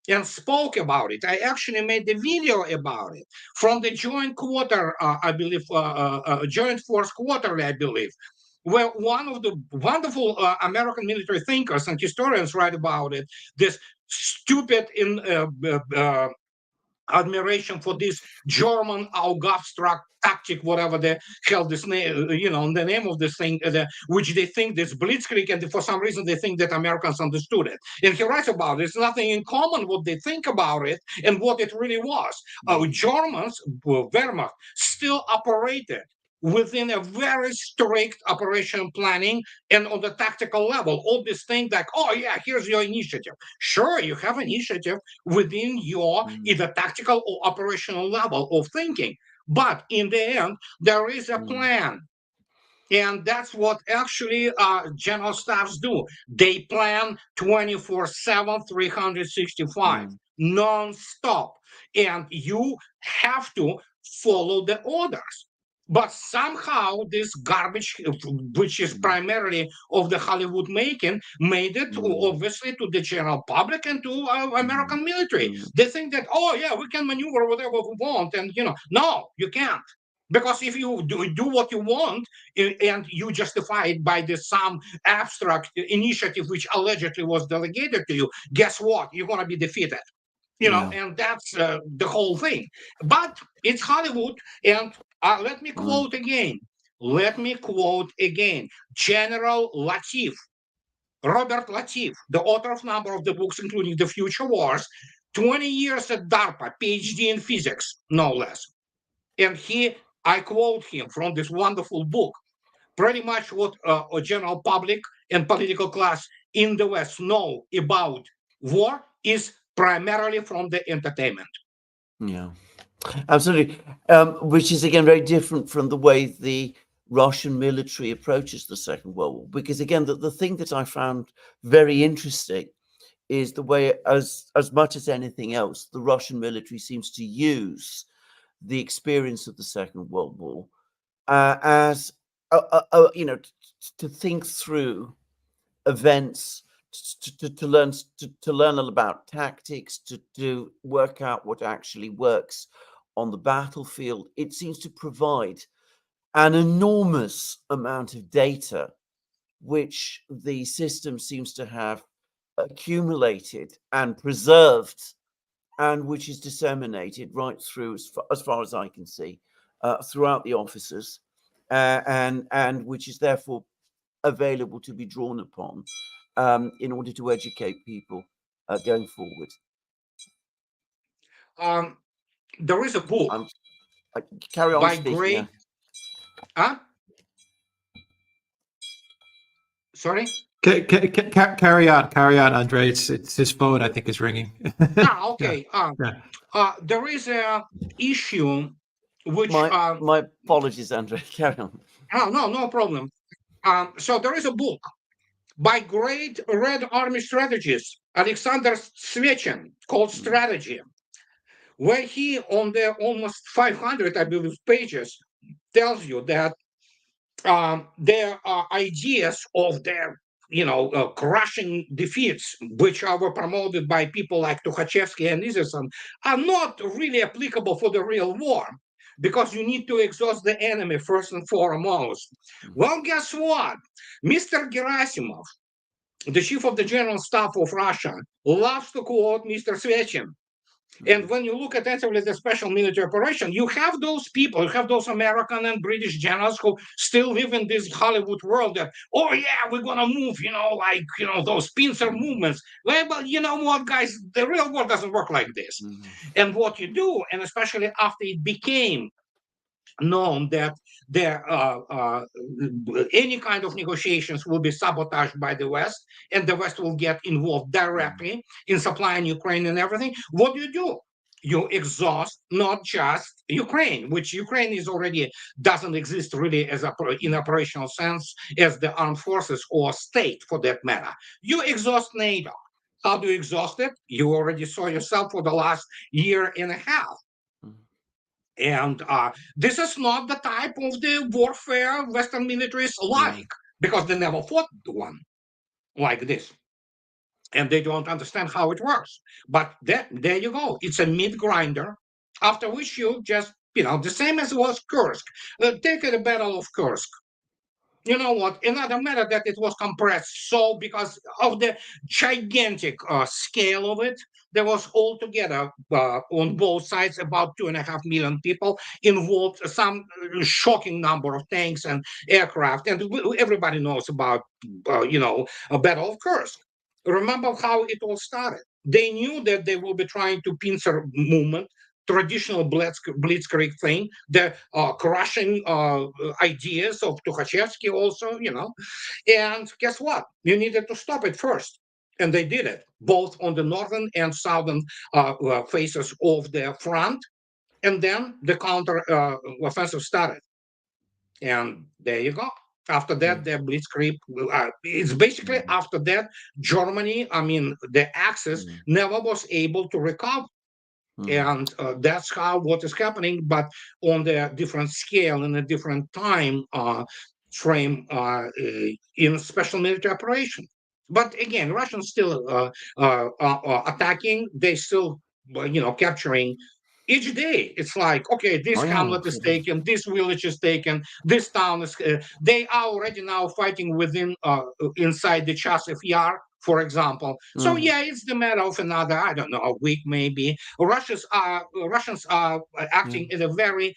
and spoke about it. I actually made the video about it from the joint quarter, I believe, joint force quarterly, I believe. where one of the wonderful American military thinkers and historians write about it, this stupid admiration for this German Augabstrack tactic, whatever the hell this name, the name of this thing, which they think this blitzkrieg, and for some reason they think that Americans understood it. And he writes about it. It's nothing in common what they think about it and what it really was. Germans, Wehrmacht, still operated within a very strict operation planning and on the tactical level. All these things like, oh yeah, here's your initiative. Sure, you have initiative within your either tactical or operational level of thinking. But in the end, there is a plan. And that's what actually general staffs do. They plan 24/7, 365, non-stop. And you have to follow the orders. But somehow this garbage, which is primarily of the Hollywood making, made it obviously to the general public and to American military. They think that, oh yeah, we can maneuver whatever we want. And, no, you can't. Because if you do what you want and you justify it by some abstract initiative which allegedly was delegated to you, guess what? You're going to be defeated. And that's the whole thing. But it's Hollywood. And let me quote again. General Latif, Robert Latif, the author of a number of the books, including The Future Wars, 20 years at DARPA, PhD in physics, no less. And I quote him from this wonderful book. Pretty much what a general public and political class in the West know about war is primarily from the entertainment. Yeah, absolutely. Which is, again, very different from the way the Russian military approaches the Second World War. Because, again, the thing that I found very interesting is the way, as much as anything else, the Russian military seems to use the experience of the Second World War as to think through events, to learn all about tactics, to work out what actually works on the battlefield. It seems to provide an enormous amount of data, which the system seems to have accumulated and preserved, and which is disseminated right through, as far as I can see, throughout the officers, and which is therefore available to be drawn upon in order to educate people going forward. There is a book carry on by speaking, great. Huh? Sorry. Carry on, Andrei. It's his phone, I think, is ringing. Okay. There is a issue which. My apologies, Andrei. Carry on. No problem. So there is a book by great Red Army strategist Alexander Svechin called Strategy, where he, on the almost 500, I believe, pages, tells you that there are ideas of their crushing defeats, which were promoted by people like Tukhachevsky and Izerson, are not really applicable for the real war, because you need to exhaust the enemy first and foremost. Well, guess what? Mr. Gerasimov, the chief of the general staff of Russia, loves to quote Mr. Svechin. And when you look attentively at the special military operation, you have those people, you have those American and British generals who still live in this Hollywood world that, oh yeah, we're going to move, those pincer movements. Well, you know what, guys, the real world doesn't work like this. And what you do, and especially after it became known that any kind of negotiations will be sabotaged by the West, and the West will get involved directly in supplying Ukraine and everything, what do? You exhaust not just Ukraine, which Ukraine is already doesn't exist really as in operational sense as the armed forces or state for that matter. You exhaust NATO. How do you exhaust it? You already saw yourself for the last year and a half. And this is not the type of the warfare Western militaries like, because they never fought one like this. And they don't understand how it works. But there you go. It's a meat grinder, after which you just, the same as was Kursk. Take the Battle of Kursk. you know what? Another matter that it was compressed. So because of the gigantic scale of it, there was altogether on both sides about 2.5 million people involved. Some shocking number of tanks and aircraft, and everybody knows about a Battle of Kursk. Remember how it all started? They knew that they will be trying to pincer movement, traditional blitzkrieg thing, the crushing ideas of Tukhachevsky also, and guess what? You needed to stop it first. And they did it, both on the northern and southern faces of the front. And then the counter offensive started. And there you go. After that, the blitzkrieg, it's basically after that, Germany, I mean, the Axis never was able to recover. And that's how what is happening, but on the different scale and a different time frame in special military operation. But again, Russians still attacking. They still, capturing each day. It's like, okay, this I hamlet know. is taken, this village is taken, this town is. They are already now fighting within inside the Chasiv Yar, for example. So yeah, it's the matter of another, I don't know, a week maybe. Russians are acting in a very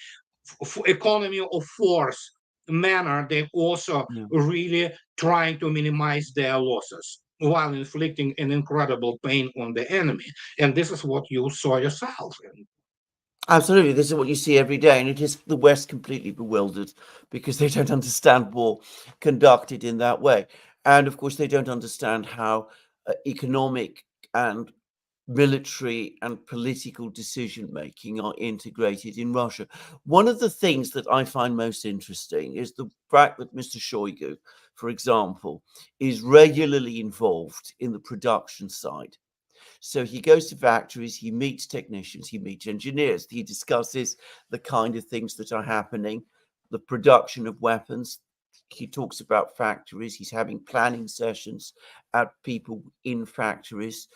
economy of force manner. They also really trying to minimize their losses while inflicting an incredible pain on the enemy. And this is what you saw yourself. Absolutely, this is what you see every day, and it is the West completely bewildered because they don't understand war conducted in that way, and of course they don't understand how economic and military and political decision making are integrated in Russia. One of the things that I find most interesting is the fact that Mr. Shoigu, for example, is regularly involved in the production side. So he goes to factories, he meets technicians, he meets engineers, he discusses the kind of things that are happening, the production of weapons. He talks about factories, he's having planning sessions at people in factories.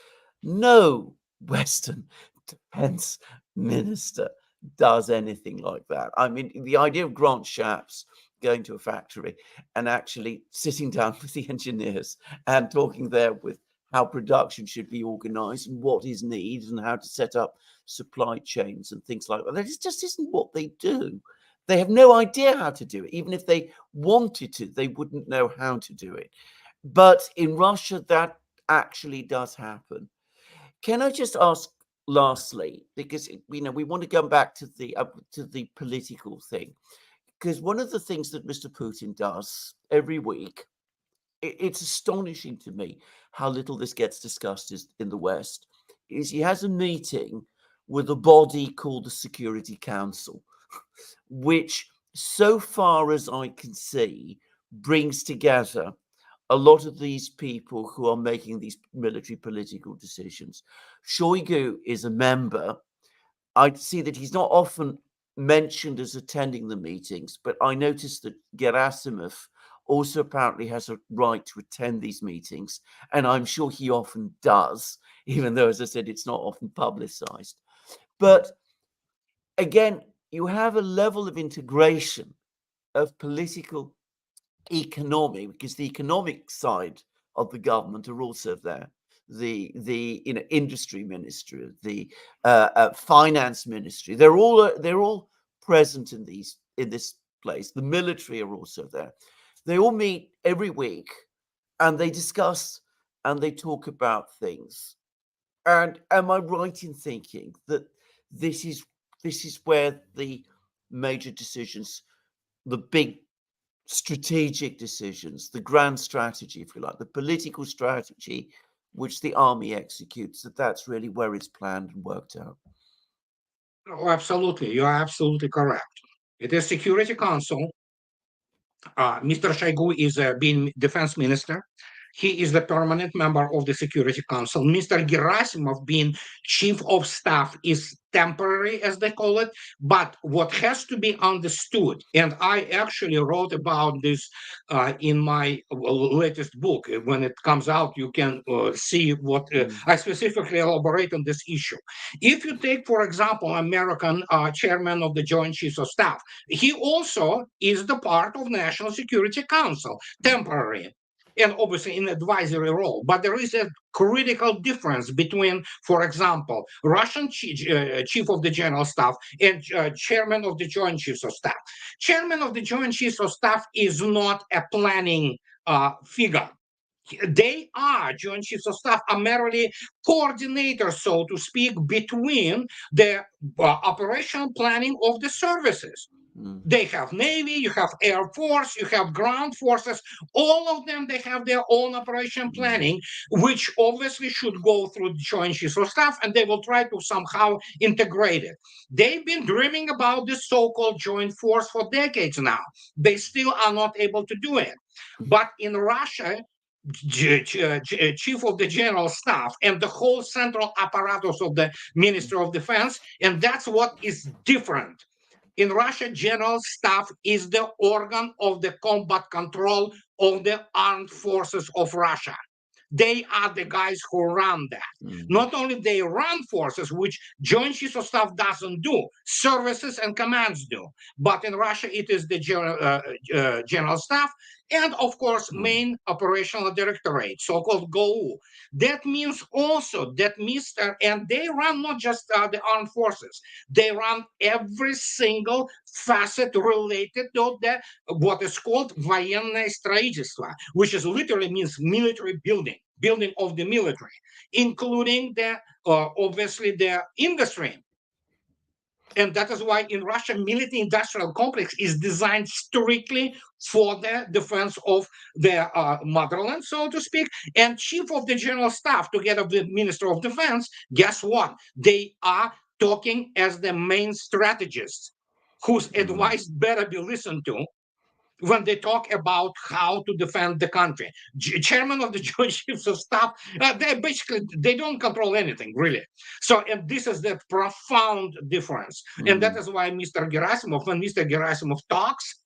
No Western defense minister does anything like that. I mean, the idea of Grant Shapps going to a factory and actually sitting down with the engineers and talking there with how production should be organized and what is needed and how to set up supply chains and things like that. That just isn't what they do. They have no idea how to do it. Even if they wanted to, they wouldn't know how to do it. But in Russia, that actually does happen. Can I just ask lastly, because we want to go back to the political thing, because one of the things that Mr. Putin does every week, it's astonishing to me how little this gets discussed in the West, is he has a meeting with a body called the Security Council, which, so far as I can see, brings together a lot of these people who are making these military political decisions. Shoigu is a member. I see that he's not often mentioned as attending the meetings, but I noticed that Gerasimov also apparently has a right to attend these meetings, and I'm sure he often does, even though, as I said, it's not often publicized. But again, you have a level of integration of political economy, because the economic side of the government are also there. The industry ministry, the finance ministry, they're all present in this place. The military are also there. They all meet every week and they discuss and they talk about things. And am I right in thinking that this is where the major decisions, the big strategic decisions, the grand strategy, if you like, the political strategy which the army executes, that's really where it's planned and worked out? Oh, absolutely. You are absolutely correct. It is Security Council. Mr. Shoigu is being defense minister. He is the permanent member of the Security Council. Mr. Gerasimov, being chief of staff, is temporary, as they call it. But what has to be understood, and I actually wrote about this in my latest book. When it comes out, you can see what I specifically elaborate on this issue. If you take, for example, American chairman of the Joint Chiefs of Staff, he also is the part of National Security Council, temporary, and obviously in advisory role. But there is a critical difference between, for example, Russian chief of the General Staff and chairman of the Joint Chiefs of Staff. Chairman of the Joint Chiefs of Staff is not a planning figure. They are, Joint Chiefs of Staff are merely coordinators, so to speak, between the operational planning of the services. They have Navy, you have Air Force, you have ground forces. All of them, they have their own operation planning, which obviously should go through the Joint Chiefs of Staff, and they will try to somehow integrate it. They've been dreaming about this so-called joint force for decades now. They still are not able to do it. But in Russia, chief of the General Staff and the whole central apparatus of the Ministry of Defense, and that's what is different. In Russia, General Staff is the organ of the combat control of the armed forces of Russia. They are the guys who run that. Not only they run forces, which Joint Chiefs of Staff doesn't do, services and commands do, but in Russia it is the General Staff and, of course, main operational directorate, so-called GOU. That means also that and they run not just the armed forces, they run every single facet related to the, what is called военное строительство, which is literally means military building of the military, including the obviously the industry. And that is why in Russia, military industrial complex is designed strictly for the defense of the motherland, so to speak. And chief of the General Staff, together with the Minister of Defense, guess what? They are talking as the main strategists, whose advice better be listened to when they talk about how to defend the country. Chairman of the Joint Chiefs of Staff, they don't control anything, really. So, and this is the profound difference. And that is why Mr. Gerasimov, when Mr. Gerasimov talks,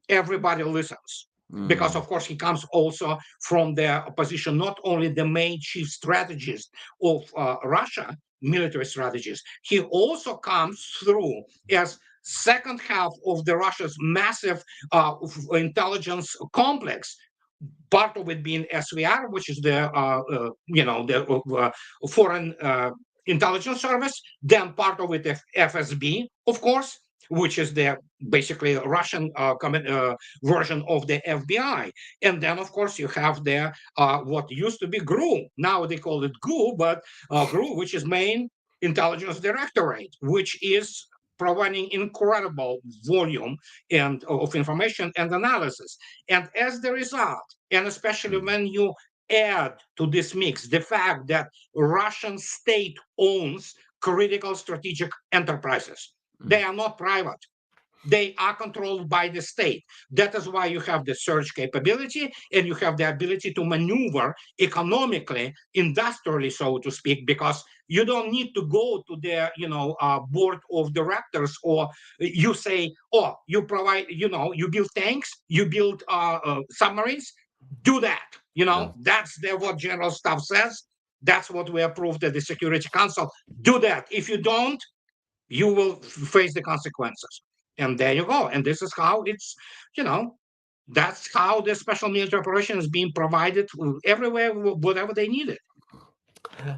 everybody listens. Because, of course, he comes also from the position, not only the main chief strategist of Russia, military strategist, he also comes through as second half of the Russia's massive intelligence complex, part of it being SVR, which is the foreign intelligence service, then part of it FSB, of course, which is the basically Russian version of the FBI. And then, of course, you have the what used to be GRU. Now they call it GU, but GRU, which is main intelligence directorate, which is providing incredible volume and of information and analysis. And as the result, and especially when you add to this mix the fact that Russian state owns critical strategic enterprises, they are not private. They are controlled by the state. That is why you have the search capability and you have the ability to maneuver economically, industrially, so to speak, because you don't need to go to the board of directors, or you say, oh, you provide, you build tanks, you build submarines, do that. That's what General Staff says. That's what we approved at the Security Council. Do that. If you don't, you will face the consequences. And there you go. And this is how it's, that's how the special military operation is being provided everywhere, whatever they need it.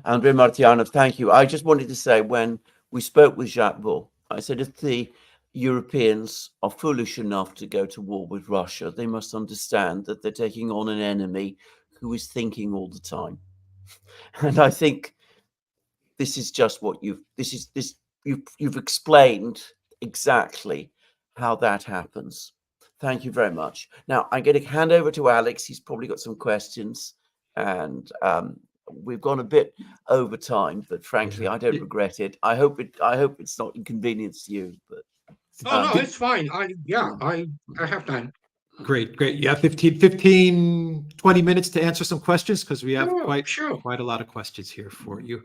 Andrei Martyanov, thank you. I just wanted to say, when we spoke with Jacques Bull, I said, if the Europeans are foolish enough to go to war with Russia, they must understand that they're taking on an enemy who is thinking all the time. And I think this is just what you've explained exactly how that happens. Thank you very much. Now I'm going to hand over to Alex. He's probably got some questions, and we've gone a bit over time, but frankly, I don't regret it. I hope it's not inconvenience to you. But no, it's fine. I have time. Great, great. You have 15, 20 minutes to answer some questions because we have Sure. quite a lot of questions here for you.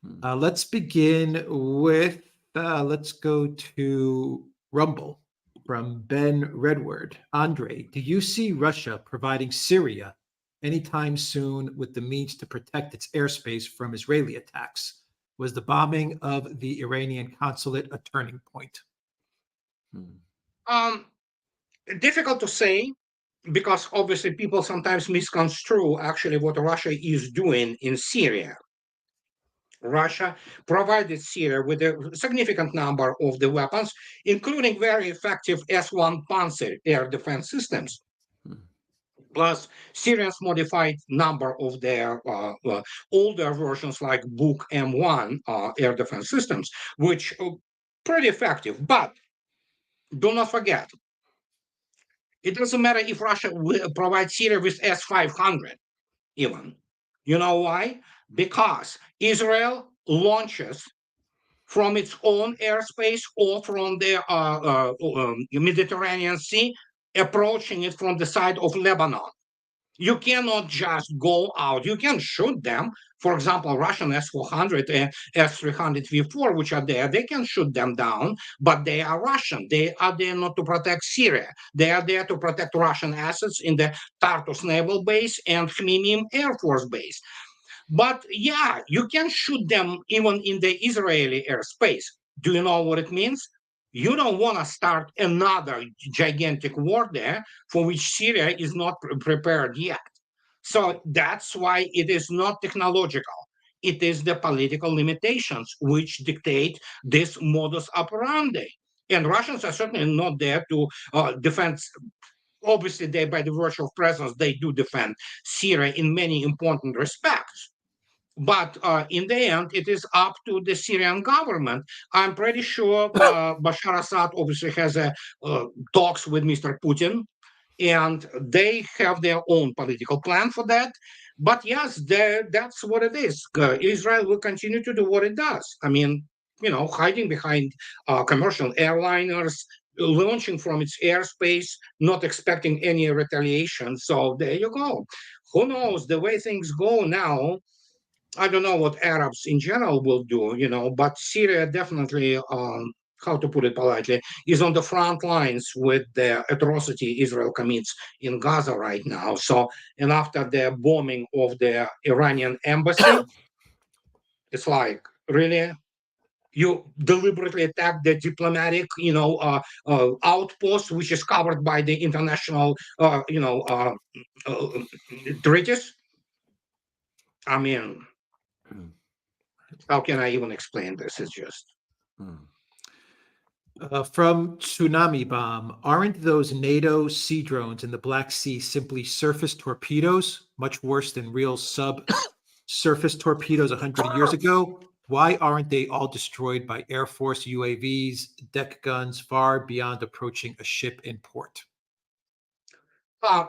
Mm. Let's begin with, let's go to Rumble from Ben Redward. Andrei, do you see Russia providing Syria anytime soon with the means to protect its airspace from Israeli attacks? Was the bombing of the Iranian consulate a turning point? Mm. Um, Difficult to say because obviously people sometimes misconstrue actually what Russia is doing in Syria. Russia provided Syria with a significant number of the weapons, including very effective S-1 Panzer air defense systems, Mm. plus Syrians modified number of their older versions like Buk M1 air defense systems, which are pretty effective. But do not forget, it doesn't matter if Russia will provide Syria with S-500 even. You know why? Because Israel launches from its own airspace or from the Mediterranean Sea, approaching it from the side of Lebanon. You cannot just go out. You can shoot them. For example, Russian S-400 and S-300 V4, which are there, they can shoot them down, but they are Russian. They are there not to protect Syria. They are there to protect Russian assets in the Tartus Naval Base and Khmeimim Air Force Base. But yeah, you can shoot them even in the Israeli airspace. Do you know what it means? You don't want to start another gigantic war there for which Syria is not prepared yet. So that's why it is not technological. It is the political limitations which dictate this modus operandi. And Russians are certainly not there to defend. Obviously, they, by the virtue of presence, they do defend Syria in many important respects. But in the end, it is up to the Syrian government. I'm pretty sure Bashar Assad obviously has talks with Mr. Putin, and they have their own political plan for that. But yes, that's what it is. Israel will continue to do what it does. I mean, hiding behind commercial airliners, launching from its airspace, not expecting any retaliation. So there you go. Who knows? The way things go now, I don't know what Arabs in general will do, but Syria definitely, how to put it politely, is on the front lines with the atrocity Israel commits in Gaza right now. So, and after the bombing of the Iranian embassy, it's like, really? You deliberately attack the diplomatic, outpost, which is covered by the international, uh, treaties. I mean, Mm. how can I even explain this? It's just. Mm. From Tsunami Bomb, aren't those NATO sea drones in the Black Sea simply surface torpedoes, much worse than real subsurface torpedoes 100 years ago? Why aren't they all destroyed by Air Force UAVs, deck guns, far beyond approaching a ship in port?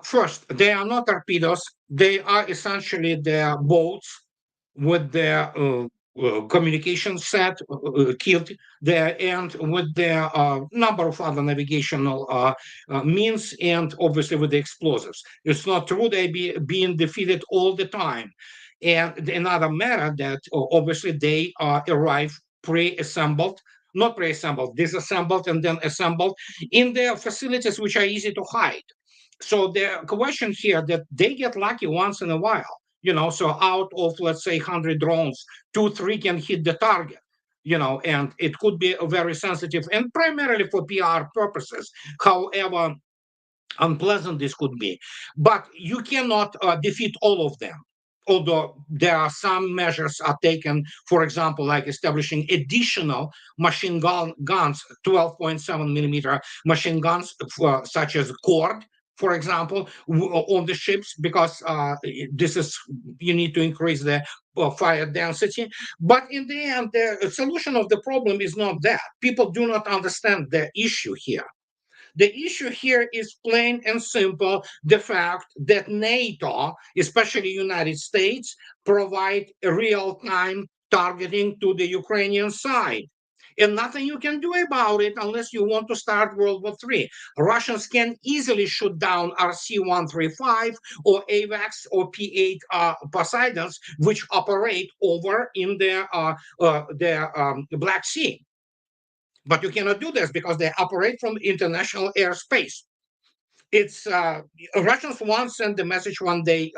First, they are not torpedoes. They are essentially their boats with their communication set killed there and with their number of other navigational means and obviously with the explosives. It's not true they being defeated all the time. And another matter that obviously they arrive pre-assembled, not pre-assembled, disassembled and then assembled in their facilities which are easy to hide. So the question here that they get lucky once in a while, so out of let's say 100 drones, 2 3 can hit the target, and it could be a very sensitive and primarily for PR purposes, however unpleasant this could be. But you cannot defeat all of them, although there are some measures are taken, for example, like establishing additional guns, 12.7 millimeter machine guns, such as cord, for example, on the ships, because this is, you need to increase the fire density. But in the end, the solution of the problem is not that. People do not understand the issue here. The issue here is plain and simple the fact that NATO, especially United States, provide real-time targeting to the Ukrainian side. and nothing you can do about it unless you want to start World War III. Russians can easily shoot down RC-135 or AVAX or P-8 Poseidons, which operate over in the Black Sea. But you cannot do this because they operate from international airspace. It's Russians once sent the message when they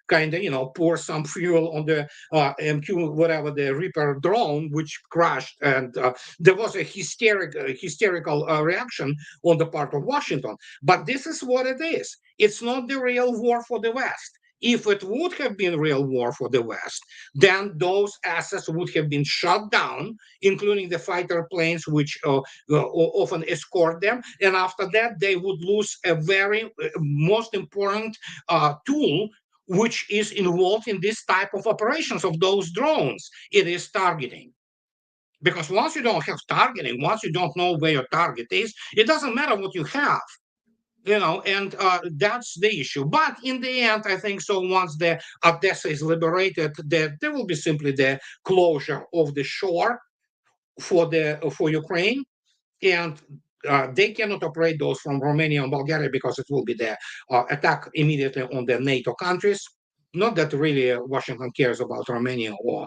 kind of pour some fuel on the MQ whatever, the Reaper drone, which crashed, and there was a hysterical reaction on the part of Washington. But this is what it is. It's not the real war for the West. If it would have been real war for the West, then those assets would have been shut down, including the fighter planes, which often escort them. And after that, they would lose a very most important tool, which is involved in this type of operations of those drones. It is targeting. Because once you don't have targeting, once you don't know where your target is, it doesn't matter what you have. And that's the issue. But in the end, I think so. Once the Odessa is liberated, there will be simply the closure of the shore for Ukraine, and they cannot operate those from Romania and Bulgaria because it will be the attack immediately on the NATO countries. Not that really Washington cares about Romania or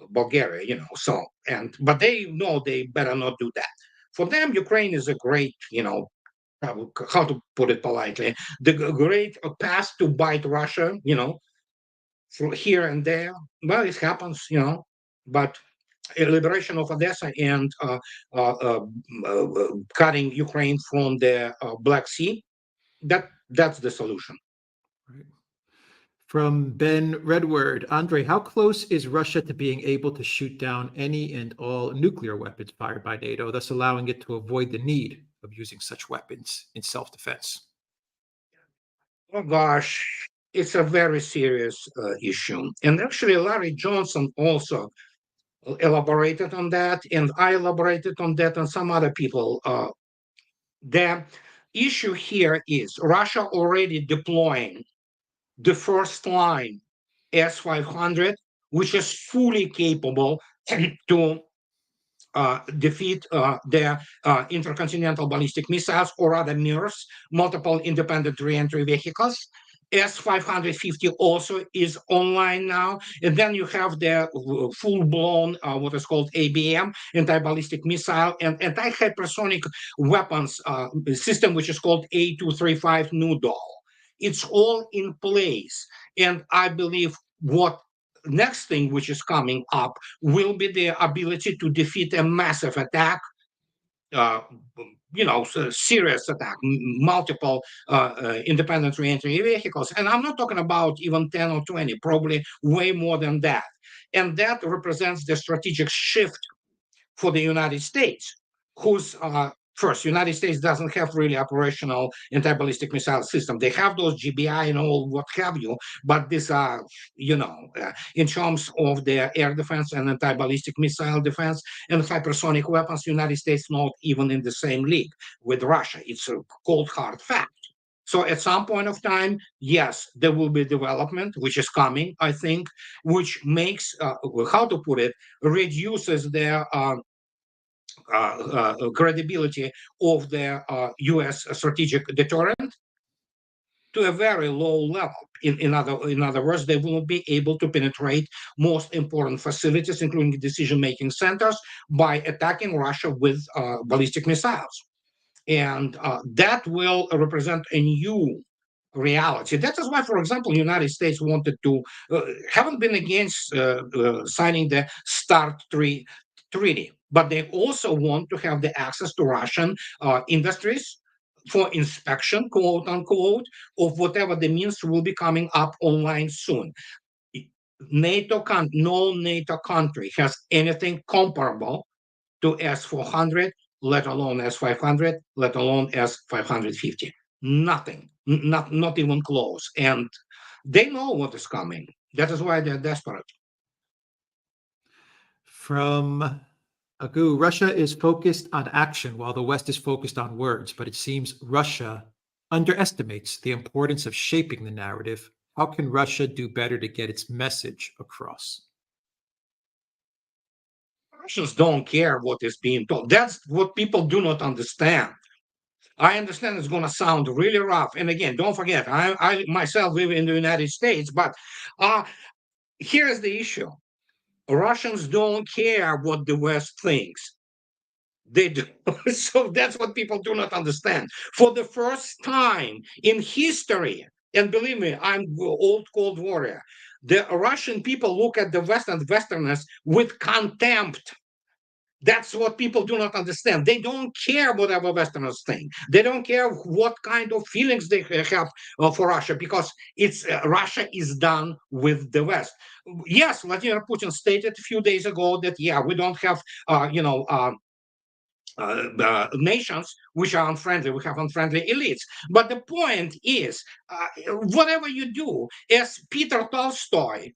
Bulgaria, but they know they better not do that. For them, Ukraine is a great, how to put it politely, the great path to bite Russia, through here and there. Well, it happens, but a liberation of Odessa and cutting Ukraine from the Black Sea, that's the solution. Right. From Ben Redward, Andrei, how close is Russia to being able to shoot down any and all nuclear weapons fired by NATO, thus allowing it to avoid the need of using such weapons in self-defense? Oh gosh, it's a very serious issue. And actually, Larry Johnson also elaborated on that, and I elaborated on that, and some other people. The issue here is Russia already deploying the first line S-500, which is fully capable to defeat the intercontinental ballistic missiles, or other MIRVs, multiple independent reentry vehicles. S-550 also is online now. And then you have the full-blown, what is called ABM, anti-ballistic missile, and anti-hypersonic weapons system, which is called A235 Noodle. It's all in place. And I believe what next thing which is coming up will be the ability to defeat a massive attack, serious attack, multiple independent reentry vehicles. And I'm not talking about even 10 or 20, probably way more than that. And that represents the strategic shift for the United States, whose first, United States doesn't have really operational anti-ballistic missile system. They have those GBI and all what have you, but these are, in terms of their air defense and anti-ballistic missile defense and hypersonic weapons, United States not even in the same league with Russia. It's a cold hard fact. So at some point of time, yes, there will be development, which is coming, I think, which makes, how to put it, reduces their credibility of the U.S. strategic deterrent to a very low level. In other words, they will be able to penetrate most important facilities, including decision-making centers, by attacking Russia with ballistic missiles. And that will represent a new reality. That is why, for example, the United States wanted to, haven't been against signing the START treaty, but they also want to have the access to Russian industries for inspection, quote unquote, of whatever the means will be coming up online soon. No NATO country has anything comparable to S-400, let alone S-500, let alone S-550. Nothing, not even close. And they know what is coming. That is why they're desperate. From Agu, Russia is focused on action while the West is focused on words, but it seems Russia underestimates the importance of shaping the narrative. How can Russia do better to get its message across? Russians don't care what is being told. That's what people do not understand. I understand it's going to sound really rough. And again, don't forget, I myself live in the United States, but here's the issue. Russians don't care what the West thinks. They do. So that's what people do not understand. For the first time in history, and believe me, I'm old Cold Warrior, the Russian people look at the West and Westerners with contempt. That's what people do not understand. They don't care whatever Westerners think. They don't care what kind of feelings they have for Russia, because it's Russia is done with the West. Yes, Vladimir Putin stated a few days ago that we don't have nations which are unfriendly. We have unfriendly elites. But the point is, whatever you do, as Peter Tolstoy,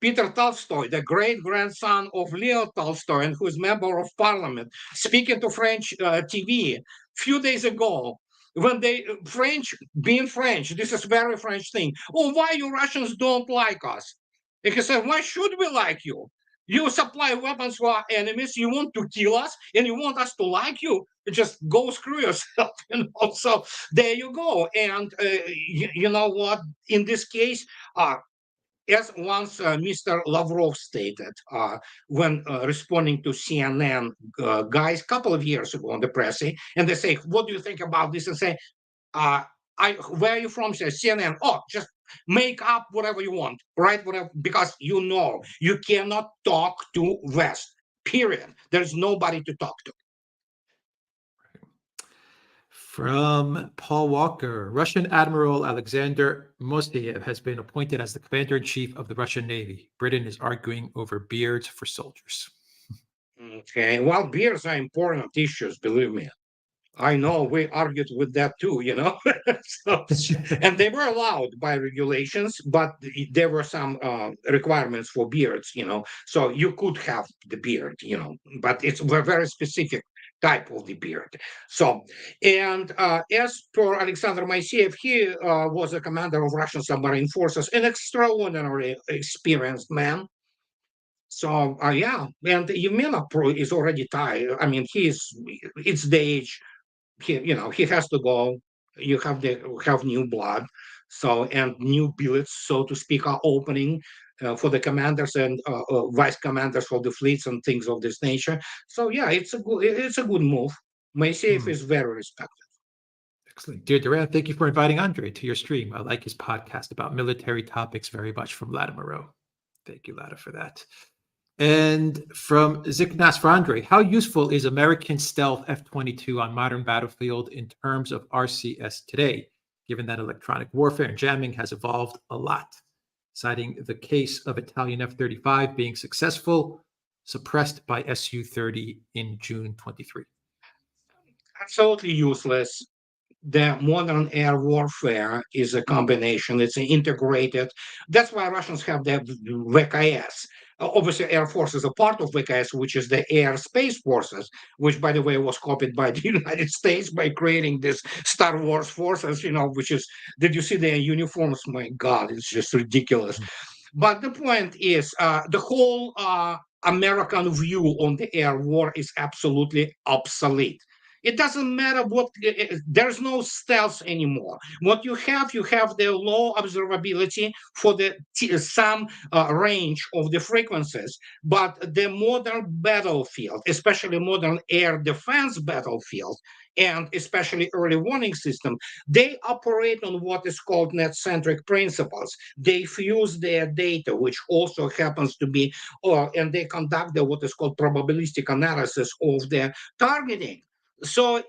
the great grandson of Leo Tolstoy, and who is member of parliament, speaking to French TV a few days ago, when being French, this is very French thing. Oh, why you Russians don't like us? And he said, why should we like you? You supply weapons to our enemies. You want to kill us, and you want us to like you. Just go screw yourself. So there you go. And you know what? In this case, as once Mr. Lavrov stated when responding to CNN guys a couple of years ago on the press, and they say, "What do you think about this?" And say, "Where are you from?" Say CNN. Oh, just make up whatever you want, right? Whatever, because you cannot talk to West. Period. There's nobody to talk to. From Paul Walker, Russian Admiral Alexander Moiseyev has been appointed as the commander-in-chief of the Russian Navy. Britain is arguing over beards for soldiers. Okay, well, beards are important issues, believe me. I know we argued with that too, So, and they were allowed by regulations, but there were some requirements for beards, so you could have the beard, but it's a very specific type of the beard. So, and as for Alexander Moiseyev, he was a commander of Russian submarine forces, an extraordinarily experienced man. So, and Yevmenov is already tired. I mean, it's the age. He has to go. You have new blood, so, and new billets, so to speak, are opening for the commanders and vice commanders of the fleets and things of this nature. So it's a good move. Moiseyev is very respected. Excellent. Dear Duran, thank you for inviting Andrei to your stream. I like his podcast about military topics very much, from Latimer. Thank you, Lada, for that. And from Ziknas for Andrei, how useful is American stealth F-22 on modern battlefield in terms of RCS today, given that electronic warfare and jamming has evolved a lot, citing the case of Italian F-35 being successful, suppressed by Su-30 in June 23? Absolutely useless. The modern air warfare is a combination. It's an integrated. That's why Russians have the VKS. Obviously, Air Force is a part of VKS, which is the Air Space Forces, which, by the way, was copied by the United States by creating this Star Wars forces, which is, did you see their uniforms? My God, it's just ridiculous. But the point is, the whole American view on the air war is absolutely obsolete. It doesn't matter what, there's no stealth anymore. What you have the low observability for some range of the frequencies, but the modern battlefield, especially modern air defense battlefield, and especially early warning system, they operate on what is called net-centric principles. They fuse their data, which also happens to be, and they conduct what is called probabilistic analysis of their targeting. So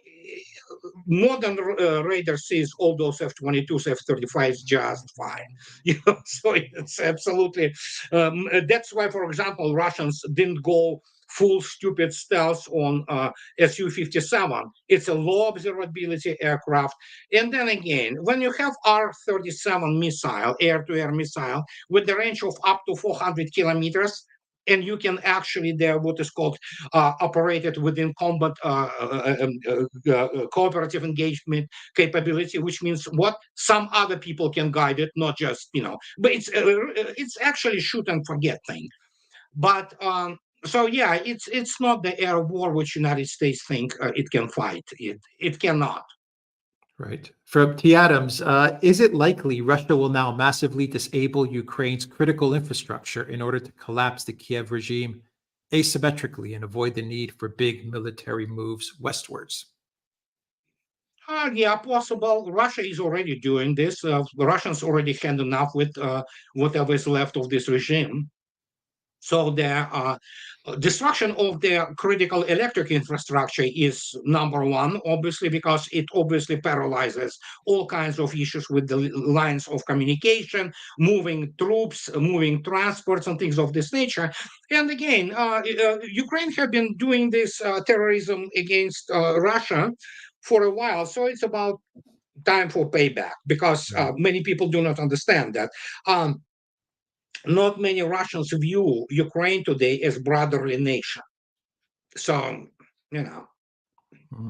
modern radar sees all those F-22s, F-35s just fine. So it's absolutely. That's why, for example, Russians didn't go full stupid stealth on Su-57. It's a low observability aircraft. And then again, when you have R-37 missile, air-to-air missile, with the range of up to 400 kilometers, and you can actually what is called operated within combat cooperative engagement capability, which means what some other people can guide it, not just but it's actually shoot and forget thing. But So yeah, it's not the air war which United States think it can fight. It cannot. Right. From T. Adams, is it likely Russia will now massively disable Ukraine's critical infrastructure in order to collapse the Kiev regime asymmetrically and avoid the need for big military moves westwards? Yeah, possible. Russia is already doing this. The Russians already had enough with whatever is left of this regime. So the destruction of the critical electric infrastructure is number one, obviously, because it obviously paralyzes all kinds of issues with the lines of communication, moving troops, moving transports, and things of this nature. And again, Ukraine have been doing this terrorism against Russia for a while, so it's about time for payback because many people do not understand that. Not many Russians view Ukraine today as brotherly nation. So, you know,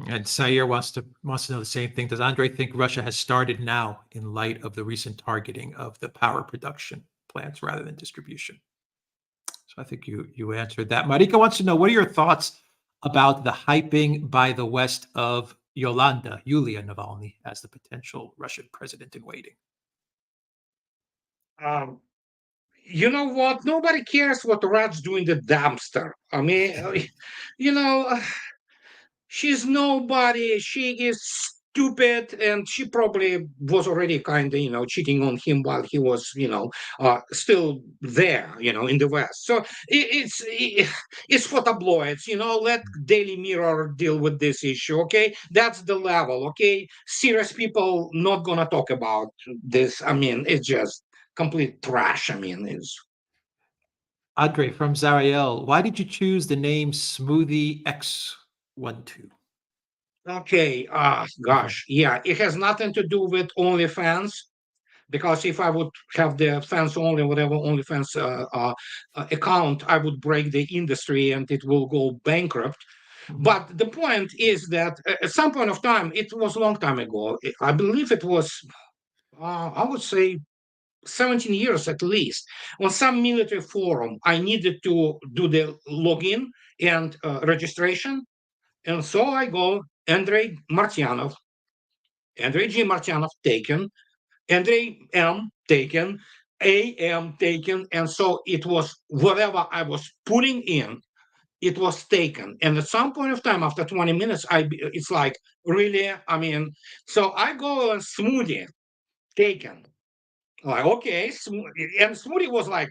And Sayer wants to know the same thing. Does Andrei think Russia has started now in light of the recent targeting of the power production plants rather than distribution? So I think you answered that. Marika wants to know, what are your thoughts about the hyping by the West of Yulia Navalny as the potential Russian president in waiting? um, you know what? Nobody cares what rats do in the dumpster. I mean, you know, she's nobody. She is stupid, and she probably was already kind of, cheating on him while he was, still there, in the West. So it's for tabloids, Let Daily Mirror deal with this issue, okay? That's the level, okay? Serious people not gonna talk about this. I mean, it's just complete trash. I mean, it's Andrei from Zariel, why did you choose the name Smoothie X12? okay. Gosh, yeah, it has nothing to do with OnlyFans. Because if I would have the fans only, whatever OnlyFans account, I would break the industry and it will go bankrupt. But the point is that at some point of time, it was a long time ago. I believe it was, I would say, 17 years at least. On some military forum, I needed to do the login and registration. And so I go, Andrei Martyanov, Andrei G. Martyanov taken, Andrei M taken, AM taken, and so it was whatever I was putting in, it was taken. And at some point of time, after 20 minutes, it's like really, I mean, so I go on smoothie taken. Like okay, and smoothie was like,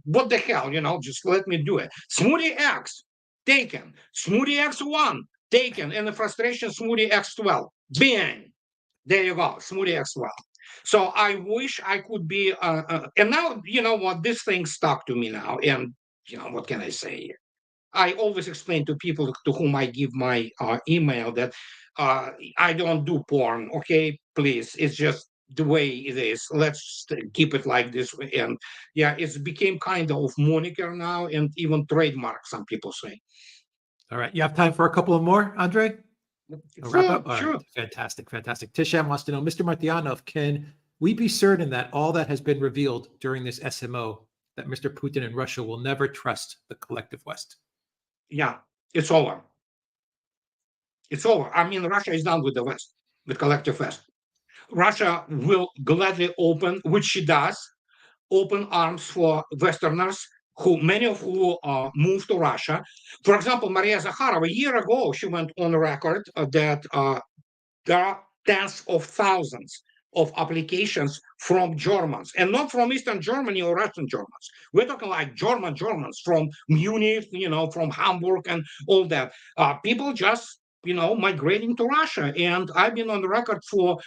what the hell, just let me do it. Smoothie X taken, smoothie X1 taken, and the frustration smoothie X12, bang. There you go, smoothie X12. So I wish I could be, and now you know what, this thing stuck to me now, and what can I say? I always explain to people to whom I give my email that I don't do porn. Okay, please, it's just the way it is. Let's keep it like this. And yeah, it's became kind of moniker now, and even trademark. Some people say. All right. You have time for a couple of more, Andrei? A wrap Sure, up? All sure. right. Fantastic. Fantastic. Tisham wants to know, Mr. Martyanov, can we be certain that all that has been revealed during this SMO, that Mr. Putin and Russia will never trust the collective West? Yeah, it's over. It's over. I mean, Russia is done with the West, the collective West. Russia will gladly open, which she does, open arms for Westerners who many of who moved to Russia. For example, Maria Zakharova, a year ago, she went on record that there are tens of thousands of applications from Germans, and not from Eastern Germany or Russian Germans. We're talking like Germans from Munich, from Hamburg and all that. People just migrating to Russia. And I've been on the record for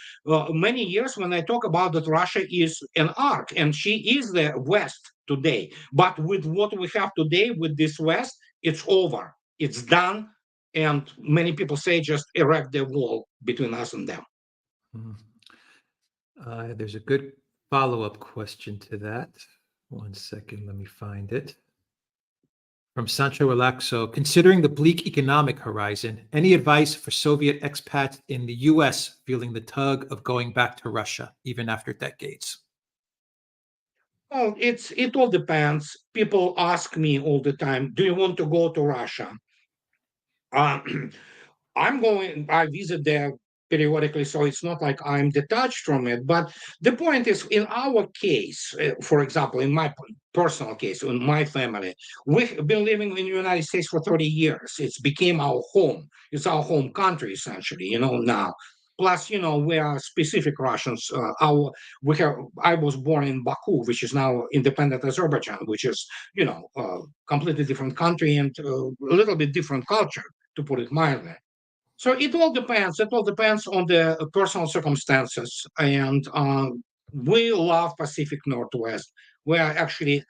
many years when I talk about that Russia is an arc, and she is the West today. But with what we have today, with this West, it's over. It's done. And many people say just erect the wall between us and them. There's a good follow-up question to that. 1 second, let me find it. From Sancho Relaxo, considering the bleak economic horizon, any advice for Soviet expats in the US feeling the tug of going back to Russia, even after decades? Well, it all depends. People ask me all the time, "Do you want to go to Russia?" Uh, I visit there periodically, so it's not like I'm detached from it. But the point is, in our case, for example, in my personal case, in my family, we've been living in the United States for 30 years. It's became our home. It's our home country, essentially, now. Plus, we are specific Russians. I was born in Baku, which is now independent Azerbaijan, which is, a completely different country and a little bit different culture, to put it mildly. So it all depends. It all depends on the personal circumstances. And we love Pacific Northwest. We are actually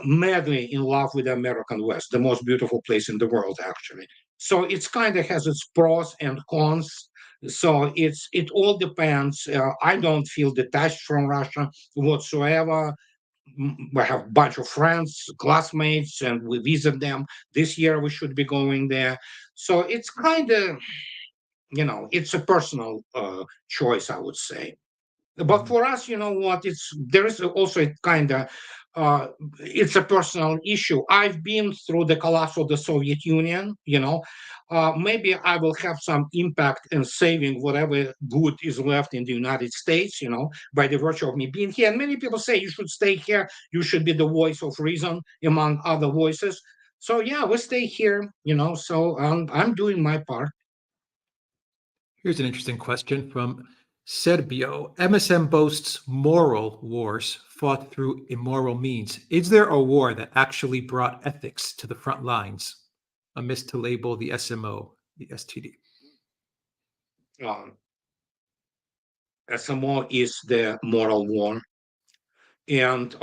madly in love with the American West, the most beautiful place in the world, actually. So it's kind of has its pros and cons. So it all depends. I don't feel detached from Russia whatsoever. We have a bunch of friends, classmates, and we visit them. This year we should be going there. So it's kind of, it's a personal choice, I would say. But Mhm. for us, you know what, there is also a kind of uh, it's a personal issue. I've been through the collapse of the Soviet Union. Maybe I will have some impact in saving whatever good is left in the United States, by the virtue of me being here. And many people say you should stay here, you should be the voice of reason among other voices. So yeah, we stay here, so I'm doing my part. Here's an interesting question from Serbio. MSM boasts moral wars fought through immoral means. Is there a war that actually brought ethics to the front lines? Amiss to label the SMO, the STD. um, SMO is the moral war. And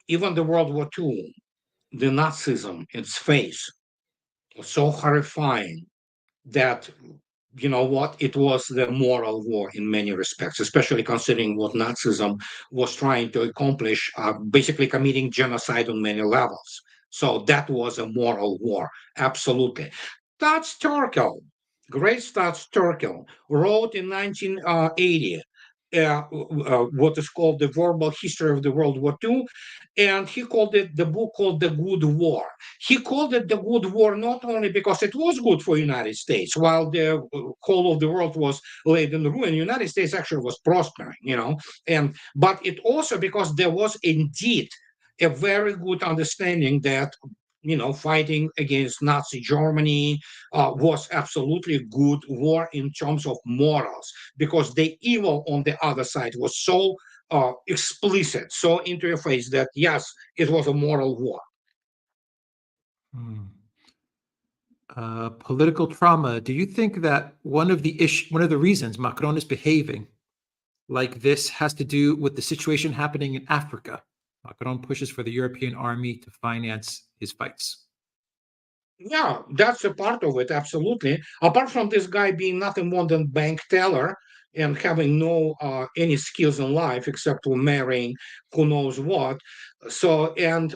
even the World War II, the Nazism, its face was so horrifying that, it was the moral war in many respects, especially considering what Nazism was trying to accomplish, basically committing genocide on many levels. So that was a moral war, absolutely. Stats Terkel, great Stats Terkel, wrote in 1980 what is called the verbal history of the World War II, and he called it the book called The Good War. He called it the Good War not only because it was good for the United States, while the whole of the world was laid in ruin. The United States actually was prospering, and but it also because there was indeed a very good understanding that fighting against Nazi Germany was absolutely a good war in terms of morals, because the evil on the other side was so explicit, so into your face that yes, it was a moral war. Hmm. Political trauma. Do you think that one of the reasons Macron is behaving like this has to do with the situation happening in Africa? Macron pushes for the European army to finance his fights. Yeah, that's a part of it, absolutely. Apart from this guy being nothing more than bank teller and having no any skills in life except for marrying who knows what. So and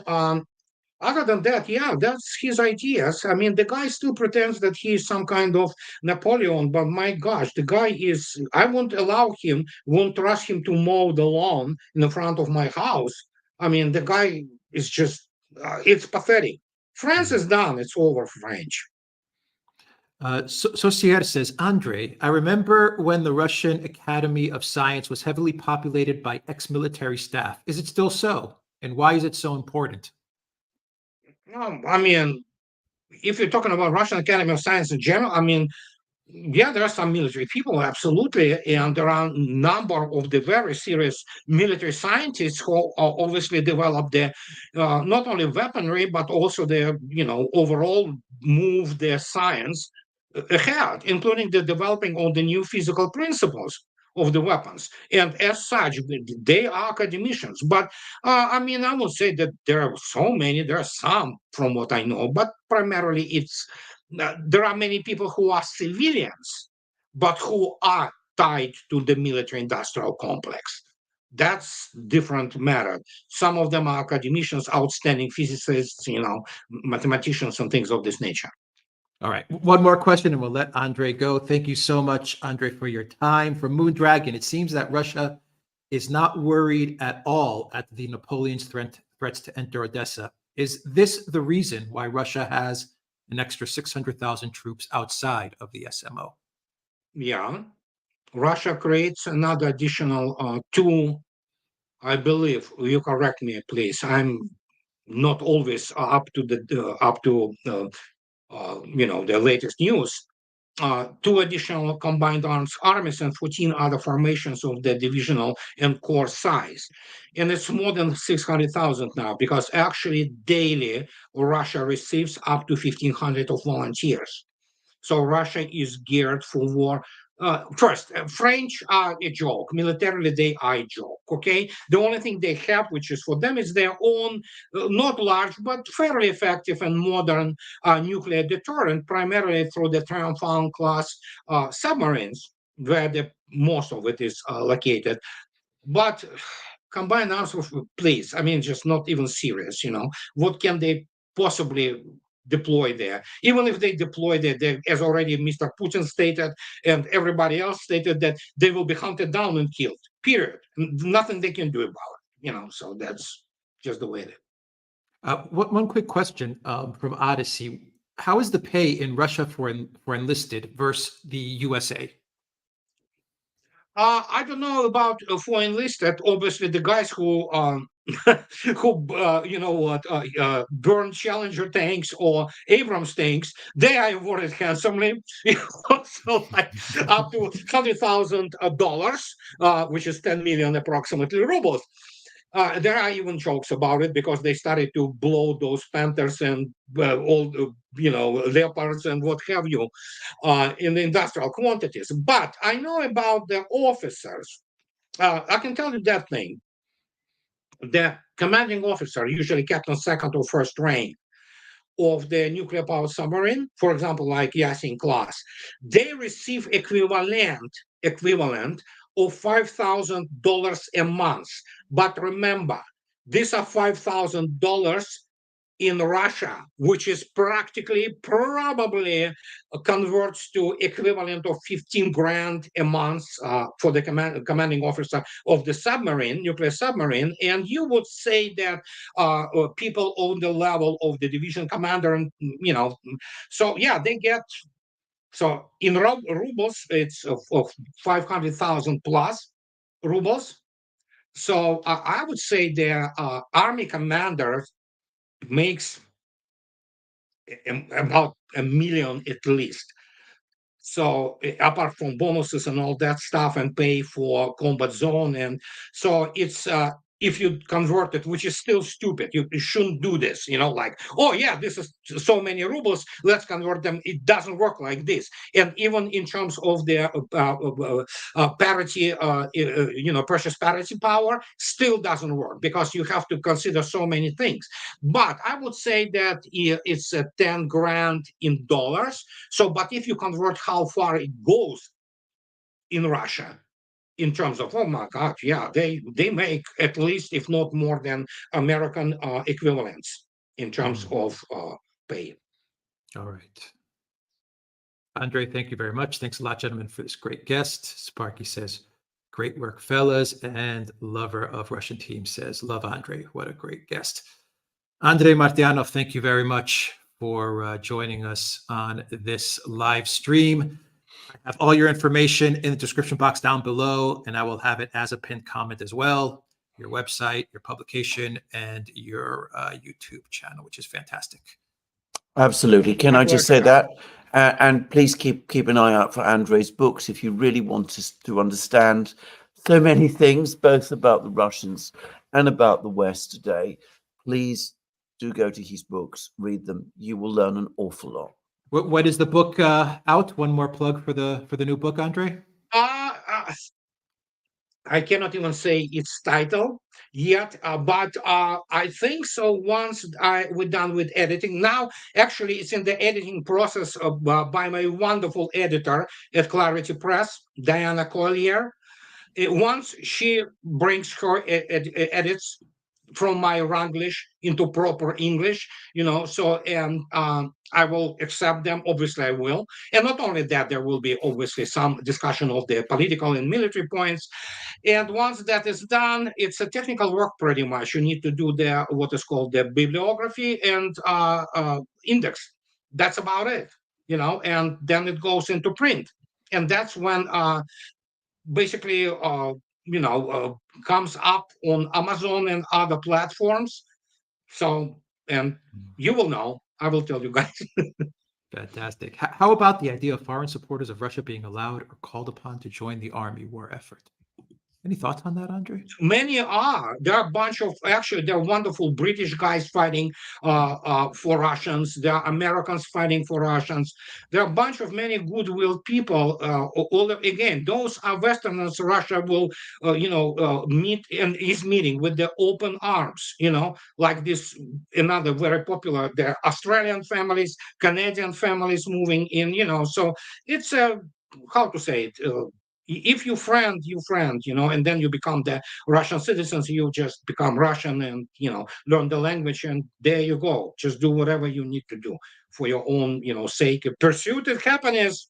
other than that, yeah, that's his ideas. I mean, the guy still pretends that he's some kind of Napoleon, but my gosh, the guy is. I won't trust him to mow the lawn in the front of my house. I mean, the guy is just. It's pathetic. France Mhm. is done. It's over for French. Saucier says, Andre, I remember when the Russian Academy of Science was heavily populated by ex-military staff. Is it still so? And why is it so important? I mean, if you're talking about Russian Academy of Science in general, I mean, yeah, there are some military people, absolutely, and there are a number of the very serious military scientists who obviously developed the not only weaponry but also the overall move their science ahead, including the developing of the new physical principles of the weapons. And as such, they are academicians. But I mean, I would say that there are so many. There are some, from what I know, but primarily there are many people who are civilians, but who are tied to the military-industrial complex. That's different matter. Some of them are academicians, outstanding physicists, mathematicians, and things of this nature. All right. One more question and we'll let Andre go. Thank you so much, Andre, for your time. For Moon Dragon, it seems that Russia is not worried at all at the Napoleon's threats to enter Odessa. Is this the reason why Russia has an extra 600,000 troops outside of the SMO? Yeah. Russia creates another additional two, I believe. You correct me, please. I'm not always up to the latest news. Two additional combined arms armies and 14 other formations of the divisional and corps size. And it's more than 600,000 now, because actually daily Russia receives up to 1,500 of volunteers. So Russia is geared for war. First, French are a joke. Militarily, they are a joke. Okay, the only thing they have, which is for them, is their own, not large but fairly effective and modern nuclear deterrent, primarily through the Triomphant class submarines, where most of it is located. But combined arms, please, I mean, just not even serious. What can they possibly deploy there? Even if they deploy there, as already Mr. Putin stated and everybody else stated, that they will be hunted down and killed. Period. Nothing they can do about it. So that's just the way it is. One quick question from Odyssey: how is the pay in Russia for enlisted versus the USA? I don't know about for enlisted. Obviously, the guys who burn Challenger tanks or Abrams tanks, they are awarded handsomely, so like up to $100,000, which is 10 million approximately rubles. There are even jokes about it, because they started to blow those Panthers and all the leopards and what have you in the industrial quantities. But I know about the officers. I can tell you that thing. The commanding officer, usually captain second or first rank of the nuclear powered submarine, for example, like Yasin class, they receive equivalent of $5,000 a month. But remember, these are $5,000 in Russia, which is probably converts to equivalent of 15 grand a month for the commanding officer of the nuclear submarine. And you would say that people on the level of the division commander, and so yeah, they get. So in rubles, it's of 500,000 plus rubles. So I would say the army commander makes about $1 million at least. So apart from bonuses and all that stuff, and pay for combat zone, and so it's if you convert it, which is still stupid, you shouldn't do this. Like, oh yeah, this is so many rubles, let's convert them. It doesn't work like this. And even in terms of the parity, precious parity power, still doesn't work, because you have to consider so many things. But I would say that it's 10 grand in dollars. So, but if you convert how far it goes in Russia, in terms of, oh my God, yeah, they make at least, if not more than American equivalents in terms of pay. All right. Andrei, thank you very much. Thanks a lot, gentlemen, for this great guest. Sparky says, great work, fellas. And lover of Russian team says, love Andrei. What a great guest. Andrei Martyanov, thank you very much for joining us on this live stream. I have all your information in the description box down below, and I will have it as a pinned comment as well. Your website, your publication, and your YouTube channel, which is fantastic. Absolutely. Can I just say that? And please keep an eye out for Andrei's books if you really want to understand so many things, both about the Russians and about the West today. Please do go to his books, read them. You will learn an awful lot. When is the book out? One more plug for the new book, Andrei. I cannot even say its title yet, but I think so. Once we're done with editing, now actually it's in the editing process by my wonderful editor at Clarity Press, Diana Collier. Once she brings her edits from my Ranglish into proper English, so and I will accept them. Obviously, I will. And not only that, there will be obviously some discussion of the political and military points. And once that is done, it's a technical work pretty much. You need to do the what is called the bibliography and index. That's about it, and then it goes into print. And that's when basically comes up on Amazon and other platforms. So, and you will know, I will tell you guys. Fantastic. How about the idea of foreign supporters of Russia being allowed or called upon to join the army war effort? Any thoughts on that, Andrei? Many are. There are a bunch of, actually, there are wonderful British guys fighting for Russians. There are Americans fighting for Russians. There are a bunch of many goodwill people. Again, those are Westerners. Russia will, meet and is meeting with the open arms. Like this, another very popular. There are Australian families, Canadian families moving in. So it's a, how to say it. If you friend, and then you become the Russian citizens, you just become Russian and, learn the language, and there you go. Just do whatever you need to do for your own, sake. Pursuit of happiness.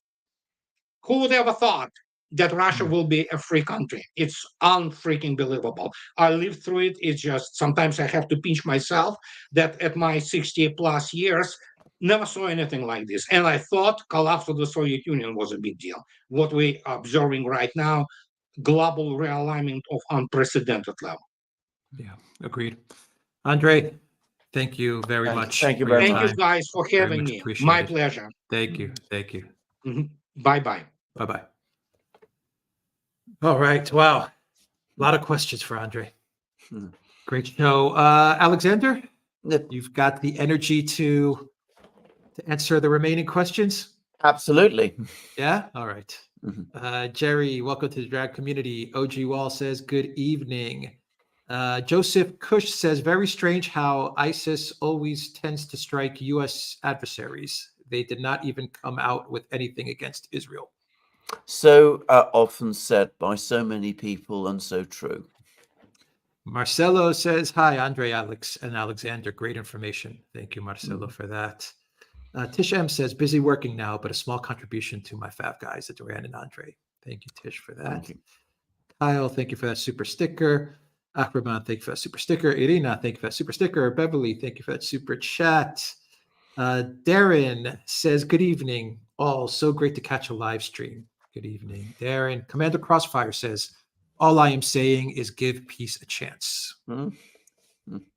Who would ever thought that Russia will be a free country? It's unfreaking believable. I lived through it. It's just sometimes I have to pinch myself that at my 60 plus years, never saw anything like this. And I thought collapse of the Soviet Union was a big deal. What we're observing right now, global realignment of unprecedented level. Yeah, agreed. Andrei, thank you very much. Thank you for your very Thank much. you guys for Very having much me. My appreciated. pleasure. Thank you. Thank you. Bye-bye. Bye-bye. All right. Wow. A lot of questions for Andrei. Great show. Alexander, Yep. you've got the energy to answer the remaining questions? Absolutely. Yeah? All right. Jerry, welcome to the drag community. OG Wall says, good evening. Joseph Cush says, very strange how ISIS always tends to strike U.S. adversaries. They did not even come out with anything against Israel. So often said by so many people and so true. Marcelo says, hi, Andrei, Alex, and Alexander. Great information. Thank you, Marcelo, for that. Tish M says, busy working now, but a small contribution to my Fab guys at Duran and Andrei. Thank you, Tish, for that. Thank you. Kyle, thank you for that super sticker. Akraman, thank you for that super sticker. Irina, thank you for that super sticker. Beverly, thank you for that super chat. Darren says, good evening, all. So great to catch a live stream. Good evening, Darren. Commander Crossfire says, all I am saying is give peace a chance.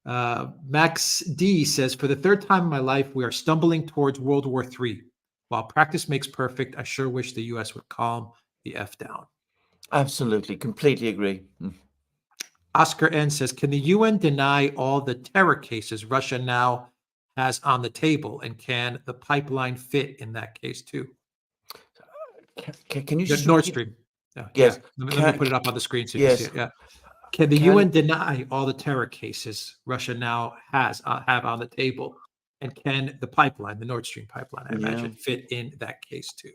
Max D says, for the third time in my life, we are stumbling towards World War III. While practice makes perfect, I sure wish the U.S. would calm the F down. Absolutely. Completely agree. Oscar N says, can the UN deny all the terror cases Russia now has on the table? And can the pipeline fit in that case too? Can you just Nord repeat- Stream. Yes. Let me put it up on the screen so you Yes. can see it. Yeah. Can the UN deny all the terror cases Russia now has have on the table? And can the pipeline, the Nord Stream pipeline, I imagine, fit in that case too?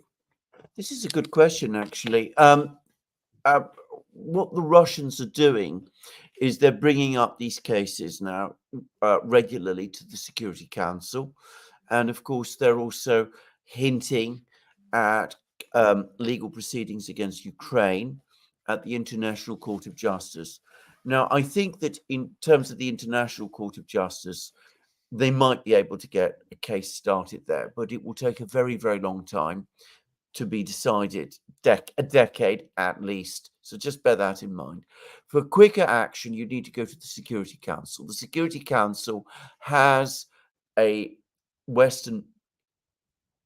This is a good question, actually. What the Russians are doing is they're bringing up these cases now regularly to the Security Council. And of course, they're also hinting at legal proceedings against Ukraine at the International Court of Justice. Now, I think that in terms of the International Court of Justice, they might be able to get a case started there, but it will take a very, very long time to be decided, a decade at least. So just bear that in mind. For quicker action, you need to go to the Security Council. The Security Council has a Western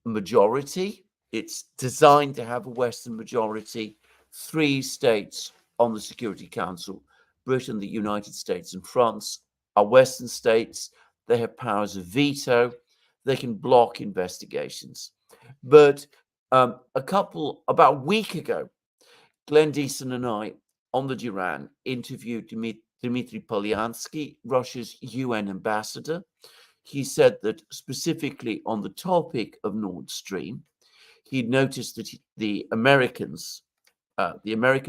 majority. It's designed to have a Western majority. 3 states on the Security Council, Britain, the United States, and France, are Western states. They have powers of veto. They can block investigations. But about a week ago, Glenn Deason and I, on the Duran, interviewed Dmitry Polyansky, Russia's UN ambassador. He said that specifically on the topic of Nord Stream, he'd noticed that the American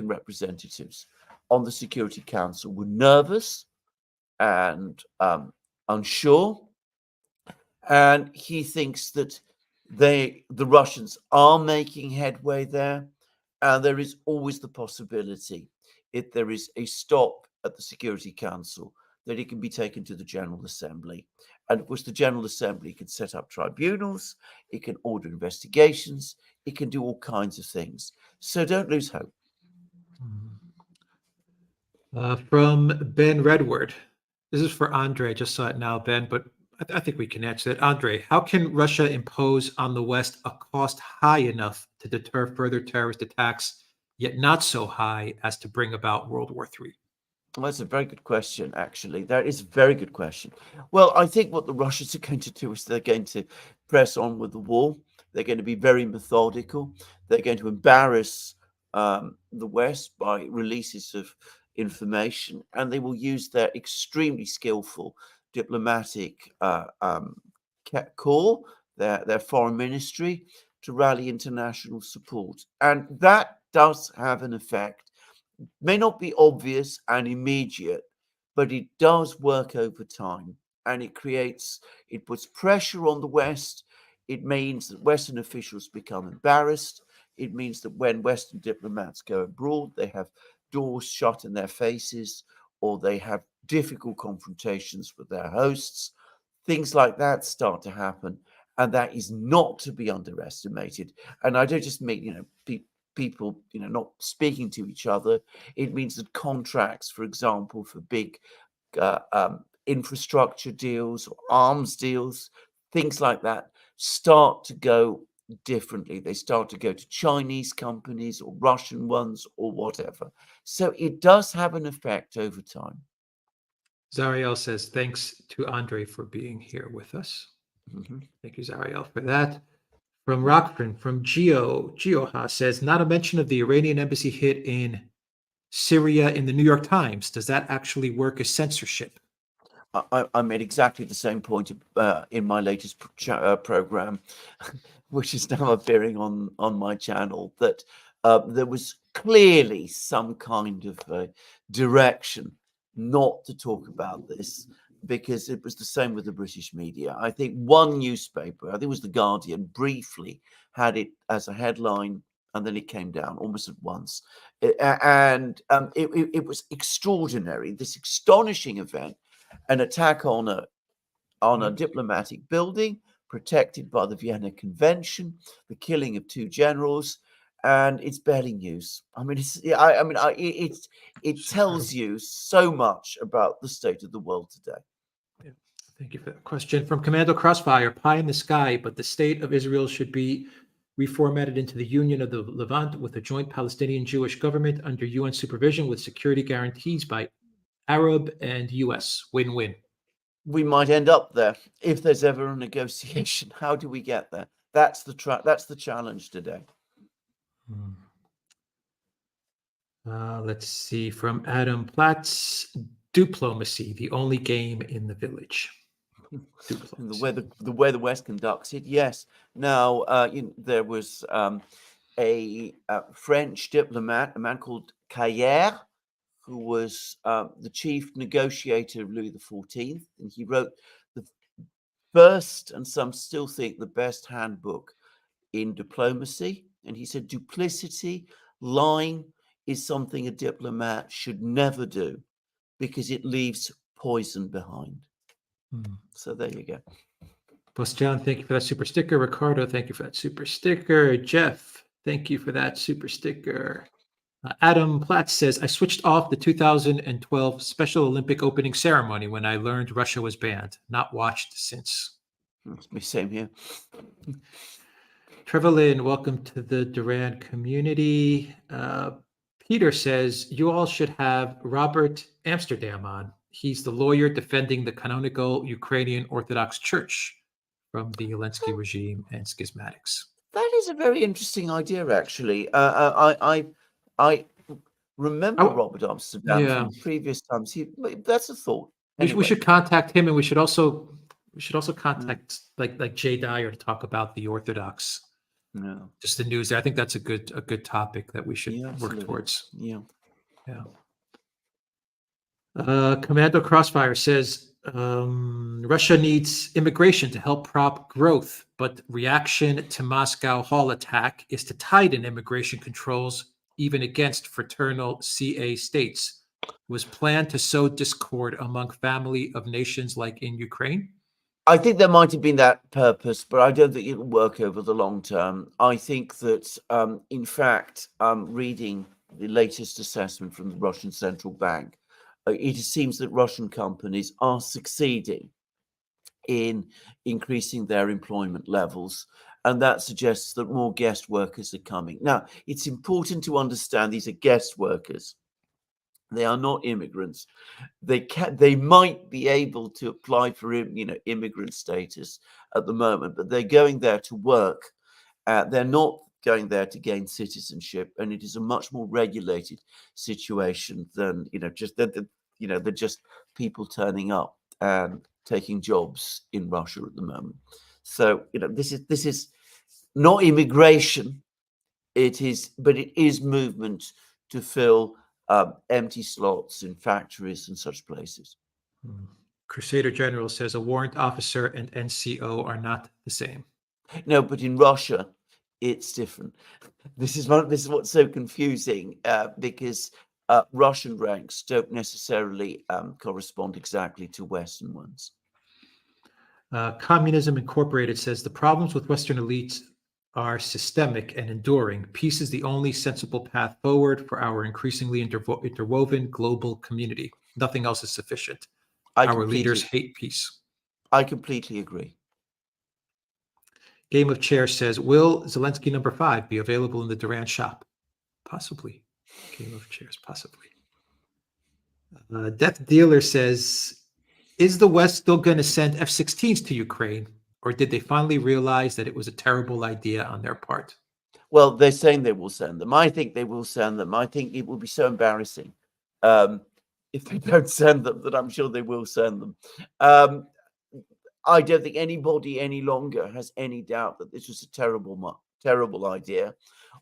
representatives on the Security Council were nervous and unsure. And he thinks that the Russians are making headway there, and there is always the possibility, if there is a stop at the Security Council, that it can be taken to the General Assembly. And of course, the General Assembly can set up tribunals, it can order investigations, it can do all kinds of things. So don't lose hope. From Ben Redward. This is for Andrei. I just saw it now, Ben, but I think we can answer it. Andrei, how can Russia impose on the West a cost high enough to deter further terrorist attacks, yet not so high as to bring about World War III? Well, that's a very good question, actually. That is a very good question. Well, I think what the Russians are going to do is they're going to press on with the war. They're going to be very methodical. They're going to embarrass the West by releases of information, and they will use their extremely skillful diplomatic corps, their foreign ministry, to rally international support. And that does have an effect. May not be obvious and immediate, but it does work over time, and it puts pressure on the West. It means that Western officials become embarrassed. It means that when Western diplomats go abroad, they have doors shut in their faces, or they have difficult confrontations with their hosts. Things like that start to happen, and that is not to be underestimated. And I don't just mean, people, not speaking to each other. It means that contracts, for example, for big infrastructure deals or arms deals, things like that, start to go differently. They start to go to Chinese companies or Russian ones or whatever. So it does have an effect over time. Zariel says, thanks to Andrei for being here with us. Mm-hmm. Thank you, Zariel, for that. From Rockford, from Geoha says, not a mention of the Iranian embassy hit in Syria in the New York Times. Does that actually work as censorship? I made exactly the same point in my latest program, which is now appearing on my channel, that there was clearly some kind of direction not to talk about this, because it was the same with the British media. I think one newspaper, I think it was The Guardian, briefly had it as a headline, and then it came down almost at once. And it was extraordinary, this astonishing event, an attack on a diplomatic building protected by the Vienna Convention, the killing of 2 generals, and it's barely news. I mean, it tells you so much about the state of the world today. Yeah. Thank you for that question. From Commando Crossfire, pie in the sky, but the state of Israel should be reformatted into the Union of the Levant with a joint Palestinian-Jewish government under UN supervision with security guarantees by Arab and US. Win-win. We might end up there if there's ever a negotiation. How do we get there? That's the challenge today. Let's see. From Adam Platz, diplomacy, the only game in the village. The way the West conducts it, yes. Now, there was a French diplomat, a man called Caillère, who was the chief negotiator of Louis XIV, and he wrote the first, and some still think the best, handbook in diplomacy. And he said duplicity, lying, is something a diplomat should never do, because it leaves poison behind. So there you go. John, thank you for that super sticker. Ricardo, thank you for that super sticker. Jeff, thank you for that super sticker. Adam Platz says, I switched off the 2012 Special Olympic opening ceremony when I learned Russia was banned. Not watched since. It's me, same here. Trevor Lynn, welcome to the Duran community. Peter says, you all should have Robert Amsterdam on. He's the lawyer defending the canonical Ukrainian Orthodox Church from the Zelensky regime and schismatics. That is a very interesting idea, actually. I remember Robert Amsterdam from previous times. That's a thought. Anyway. We should contact him, and we should also contact like Jay Dyer to talk about the Orthodox. No. Just the news there. I think that's a good topic that we should work towards. Yeah. Commando Crossfire says, Russia needs immigration to help prop growth, but reaction to Moscow Hall attack is to tighten immigration controls even against fraternal CA states. Was planned to sow discord among family of nations like in Ukraine? I think there might have been that purpose, but I don't think it will work over the long term. I think that, in fact, reading the latest assessment from the Russian central bank, it seems that Russian companies are succeeding in increasing their employment levels, and that suggests that more guest workers are coming. Now, it's important to understand these are guest workers. They are not immigrants. They might be able to apply for immigrant status at the moment, but they're going there to work. They're not going there to gain citizenship, and it is a much more regulated situation than they're just people turning up and taking jobs in Russia at the moment. So this is not immigration. It is movement to fill empty slots in factories and such places. Crusader General says a warrant officer and NCO are not the same. No, but in Russia, it's different. This is what's so confusing because Russian ranks don't necessarily correspond exactly to Western ones. Communism Incorporated says the problems with Western elites are systemic and enduring. Peace is the only sensible path forward for our increasingly interwoven global community. Nothing else is sufficient. Our leaders hate peace. I completely agree. Game of Chairs says, will Zelensky #5 be available in the Duran shop? Possibly. Game of Chairs, possibly. Death Dealer says, is the West still going to send F-16s to Ukraine, or did they finally realize that it was a terrible idea on their part? Well, they're saying they will send them. I think they will send them. I think it will be so embarrassing if they don't send them that I'm sure they will send them. I don't think anybody any longer has any doubt that this was a terrible idea.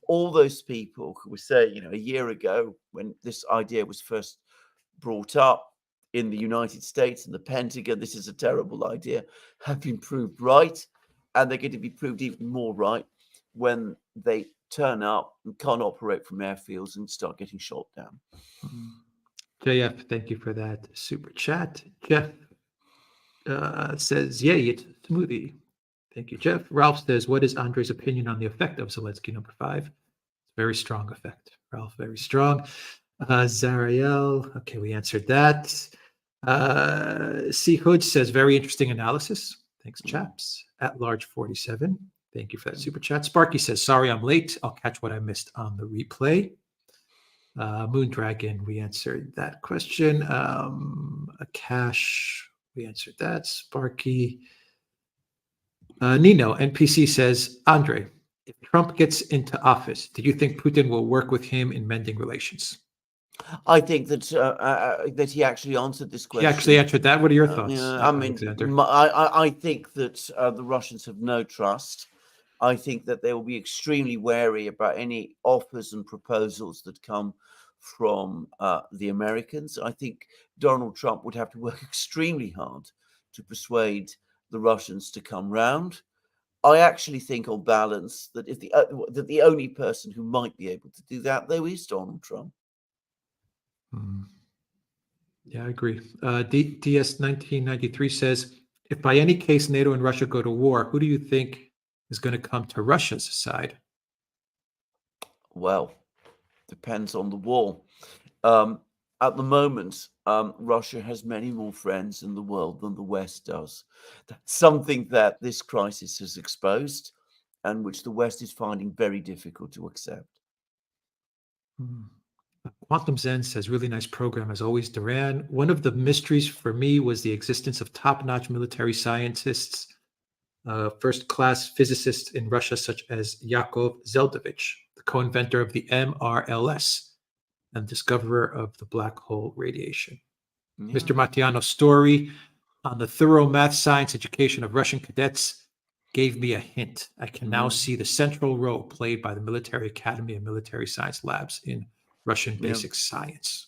All those people who were saying, a year ago when this idea was first brought up in the United States and the Pentagon, this is a terrible idea, have been proved right. And they're going to be proved even more right when they turn up and can't operate from airfields and start getting shot down. JF, thank you for that super chat. Jeff says, yay, it's a smoothie. Thank you, Jeff. Ralph says, what is Andrei's opinion on the effect of Zelensky #5? It's a very strong effect. Ralph, very strong. Zariel, okay, we answered that. C. Hood says, very interesting analysis. Thanks, chaps. At large 47. Thank you for that super chat. Sparky says, sorry I'm late. I'll catch what I missed on the replay. Moondragon, we answered that question. Akash, we answered that. Sparky. Nino, NPC says, Andrei, if Trump gets into office, do you think Putin will work with him in mending relations? I think that he actually answered this question. He actually answered that. What are your thoughts, Alexander? I think that the Russians have no trust. I think that they will be extremely wary about any offers and proposals that come from the Americans. I think Donald Trump would have to work extremely hard to persuade the Russians to come round. I actually think, on balance, that that the only person who might be able to do that, though, is Donald Trump. Yeah, I agree. DS 1993 says, if by any case NATO and Russia go to war, who do you think is going to come to Russia's side? Well, depends on the war. At the moment, Russia has many more friends in the world than the West does. That's something that this crisis has exposed and which the West is finding very difficult to accept. Quantum Zen says, really nice program as always, Duran. One of the mysteries for me was the existence of top-notch military scientists, first-class physicists in Russia, such as Yakov Zeldovich, the co-inventor of the MRLS and discoverer of the black hole radiation. Yeah. Mr. Martyanov's story on the thorough math science education of Russian cadets gave me a hint. I can now see the central role played by the Military Academy and military science labs in Russian basic science.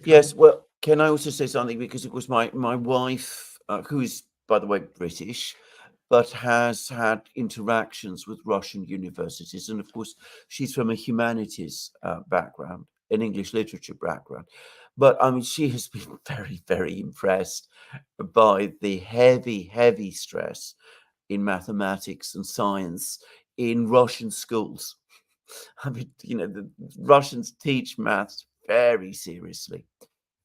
Yes, well, can I also say something? Because of course my wife, who's by the way British, but has had interactions with Russian universities, and of course she's from a humanities background, an English literature background. But I mean, she has been very, very impressed by the heavy stress in mathematics and science in Russian schools. I mean, the Russians teach maths very seriously.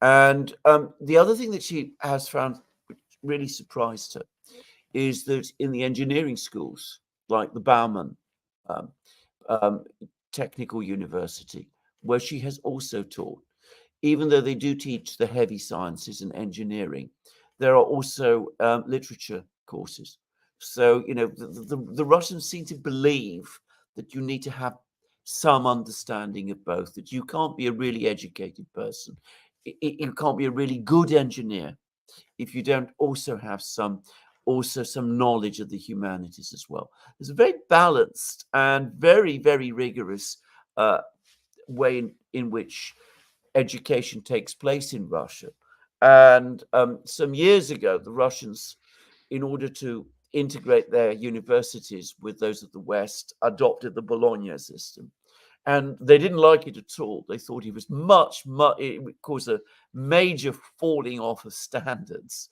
And the other thing that she has found, which really surprised her, is that in the engineering schools, like the Bauman um, um, Technical University, where she has also taught, even though they do teach the heavy sciences and engineering, there are also literature courses. So, the Russians seem to believe that you need to have some understanding of both, that you can't be a really educated person. You can't be a really good engineer if you don't also have some knowledge of the humanities as well. There's a very balanced and very, very rigorous way in which education takes place in Russia. And some years ago, the Russians, in order to integrate their universities with those of the West, adopted the Bologna system. And they didn't like it at all. They thought it was it would cause a major falling off of standards.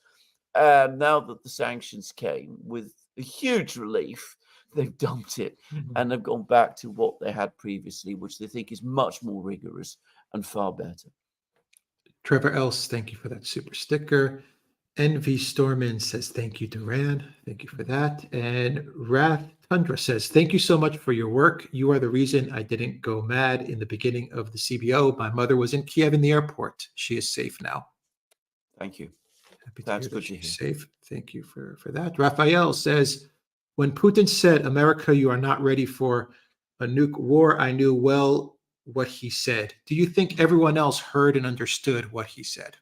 And now that the sanctions came with a huge relief, they've dumped it and they've gone back to what they had previously, which they think is much more rigorous and far better. Trevor Else, thank you for that super sticker. NV Storman says, thank you, Duran. Thank you for that. And Wrath Tundra says, thank you so much for your work. You are the reason I didn't go mad in the beginning of the CBO. My mother was in Kiev in the airport. She is safe now. Thank you. Happy to That's hear good that to she's hear. safe. Thank you for that. Raphael says, when Putin said, America, you are not ready for a nuke war, I knew well what he said. Do you think everyone else heard and understood what he said?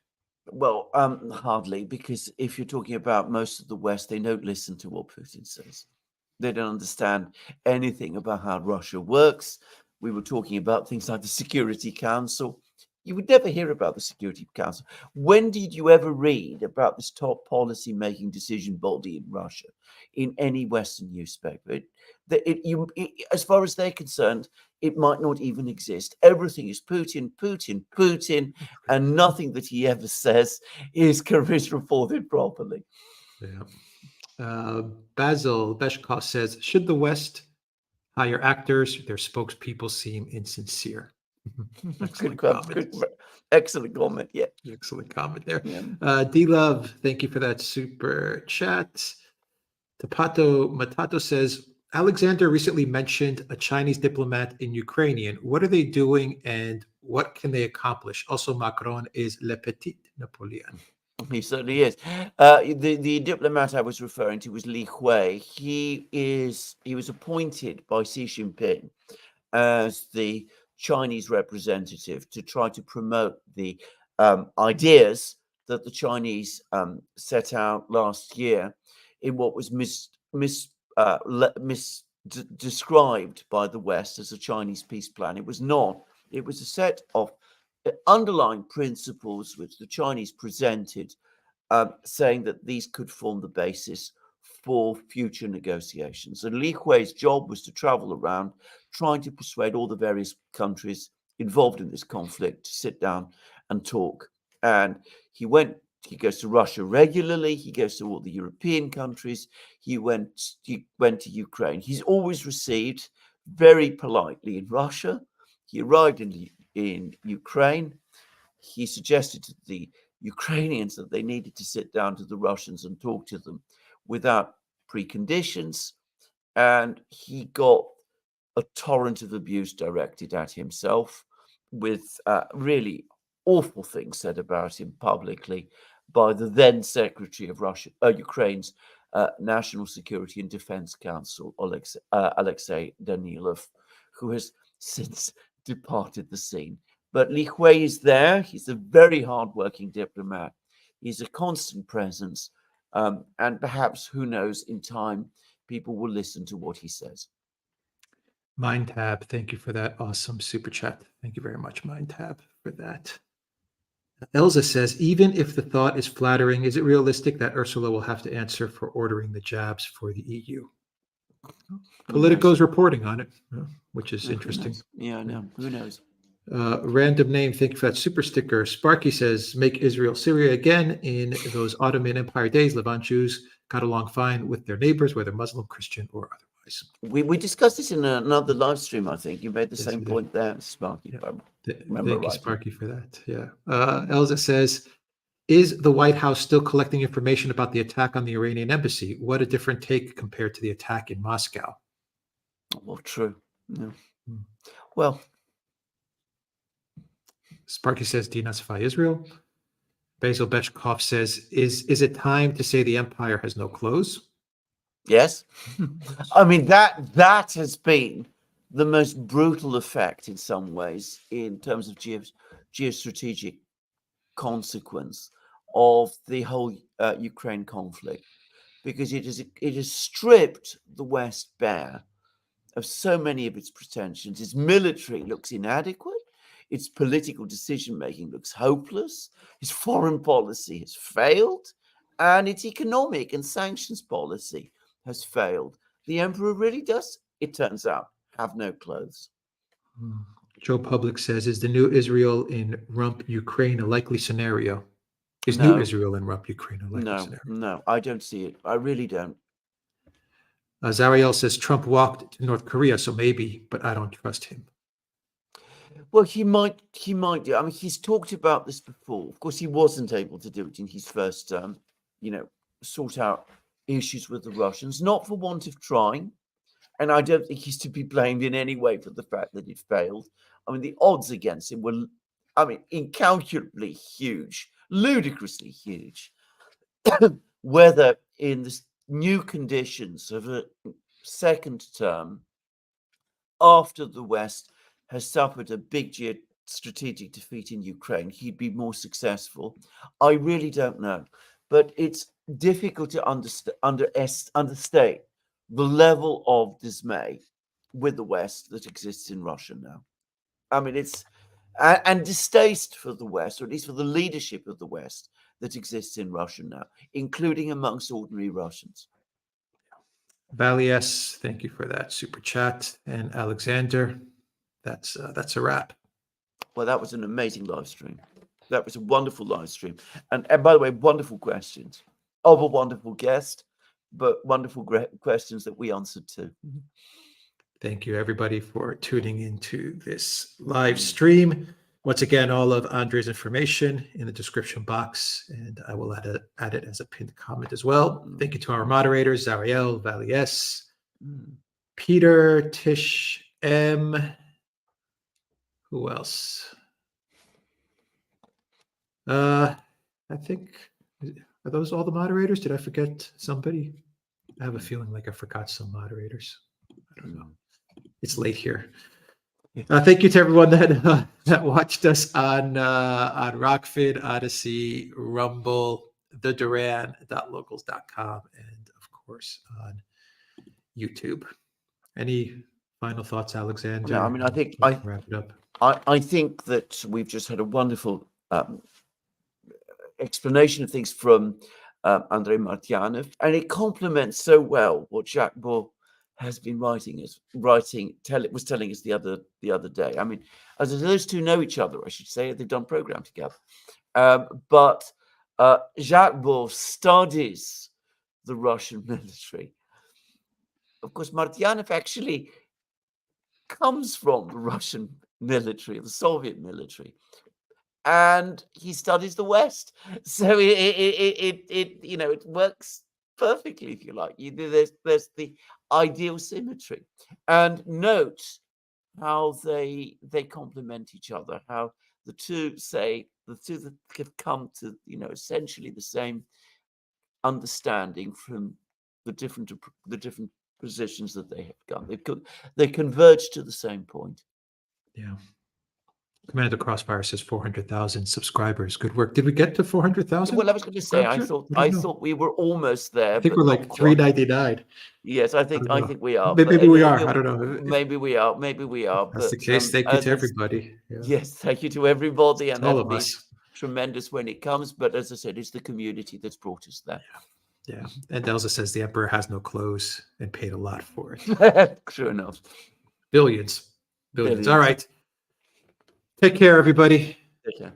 Well, hardly, because if you're talking about most of the West, they don't listen to what Putin says. They don't understand anything about how Russia works. We were talking about things like the Security Council. You would never hear about the Security Council. When did you ever read about this top policy-making decision body in Russia in any Western newspaper? As far as they're concerned, it might not even exist. Everything is Putin, Putin, Putin, and nothing that he ever says is reported properly. Yeah. Basil Beshkov says, should the West hire actors? Their spokespeople seem insincere. Excellent comment. Excellent comment. Yeah. Excellent comment there. Yeah. D-Love, thank you for that super chat. Tapato Matato says, Alexander recently mentioned a Chinese diplomat in Ukrainian. What are they doing and what can they accomplish? Also, Macron is Le Petit Napoleon. He certainly is. The diplomat I was referring to was Li Hui. He was appointed by Xi Jinping as the Chinese representative to try to promote the ideas that the Chinese set out last year in what was described by the West as a Chinese peace plan. It was not. It was a set of underlying principles which the Chinese presented, saying that these could form the basis for future negotiations. And Li Hui's job was to travel around trying to persuade all the various countries involved in this conflict to sit down and talk. And he goes to Russia regularly. He goes to all the European countries. He went to Ukraine. He's always received very politely in Russia. He arrived in Ukraine. He suggested to the Ukrainians that they needed to sit down to the Russians and talk to them without preconditions. And he got a torrent of abuse directed at himself, with really awful things said about him publicly by the then Secretary of Ukraine's National Security and Defense Council, Alexei Danilov, who has since departed the scene. But Li Hui is there. He's a very hardworking diplomat. He's a constant presence. And perhaps, who knows, in time, people will listen to what he says. MindTab, thank you for that awesome super chat. Thank you very much, MindTab, for that. Elza says, even if the thought is flattering, is it realistic that Ursula will have to answer for ordering the jabs for the EU? Politico's reporting on it, which is Who interesting. knows? Yeah, I know. Who knows? Random name, thank you for that super sticker. Sparky says, make Israel Syria again. In those Ottoman Empire days, Levant Jews got along fine with their neighbors, whether Muslim, Christian, or otherwise. We discussed this in another live stream, I think. You made the Yes, same we did. point there, Sparky. if I remember Thank you, right. Sparky, for that. Yeah. Elza says, is the White House still collecting information about the attack on the Iranian embassy? What a different take compared to the attack in Moscow. Well, true. Yeah. Hmm. Well, Sparky says, denazify Israel. Basil Bechkov says, is it time to say the empire has no clothes? yes. I mean, that has been the most brutal effect in some ways in terms of geostrategic consequence of the whole Ukraine conflict, because it has stripped the West bare of so many of its pretensions. Its military looks inadequate. Its political decision-making looks hopeless. Its foreign policy has failed. And its economic and sanctions policy has failed. The emperor really does, it turns out, have no clothes. Joe Public says, is the new Israel in Rump, Ukraine a likely scenario? Is No. new Israel in Rump, Ukraine a likely scenario? No, I don't see it. I really don't. Zariel says, Trump walked to North Korea, so maybe, but I don't trust him. Well, he might do. I mean, he's talked about this before. Of course, he wasn't able to do it in his first term, sort out issues with the Russians, not for want of trying. And I don't think he's to be blamed in any way for the fact that it failed. I mean, the odds against him were, incalculably huge, ludicrously huge. Whether in the new conditions of a second term after the West has suffered a big strategic defeat in Ukraine, he'd be more successful. I really don't know. But it's difficult to understate the level of dismay with the West that exists in Russia now. I mean, it's and distaste for the West, or at least for the leadership of the West that exists in Russia now, including amongst ordinary Russians. Valley S, thank you for that super chat. And Alexander, that's a wrap. Well, that was an amazing live stream. That was a wonderful live stream. And by the way, wonderful questions of a wonderful guest, but wonderful questions that we answered too. Thank you, everybody, for tuning into this live stream. Once again, all of Andrei's information in the description box, and I will add it as a pinned comment as well. Thank you to our moderators, Zariel, Valley S, Peter, Tish M. Who else? I think, are those all the moderators? Did I forget somebody? I have a feeling like I forgot some moderators. I don't know. It's late here. Thank you to everyone that watched us on Rockfin, Odyssey, Rumble, the Duran.locals.com, and of course on YouTube. Any final thoughts, Alexander? No, I mean, I think wrap it up. I think that we've just had a wonderful explanation of things from Andrei Martyanov, and it complements so well what Jacques Beau has been was telling us the other day. I mean, as those two know each other, I should say, they've done program together. But Jacques Beau studies the Russian military. Of course, Martyanov actually comes from the Russian military, the Soviet military, and he studies the West. So it works perfectly, if you like. There's the ideal symmetry, and note how they complement each other. How the two that have come to essentially the same understanding from the different positions that they have gone. They converge to the same point. Yeah. Commander Crossfire says 400,000 subscribers. Good work. Did we get to 400,000? Well, I was going to say, I thought we were almost there. I think we're like 399. Yes, I think we are. Maybe we are. I don't know. Maybe we are. Maybe we are. That's the case. Thank you to everybody. Yeah. Yes, thank you to everybody, and all of us. tremendous when it comes. But as I said, it's the community that's brought us there. Yeah. And Elsa says the emperor has no clothes and paid a lot for it. True enough. Billions. Billions. All Billions. right. Take care, everybody. Take care.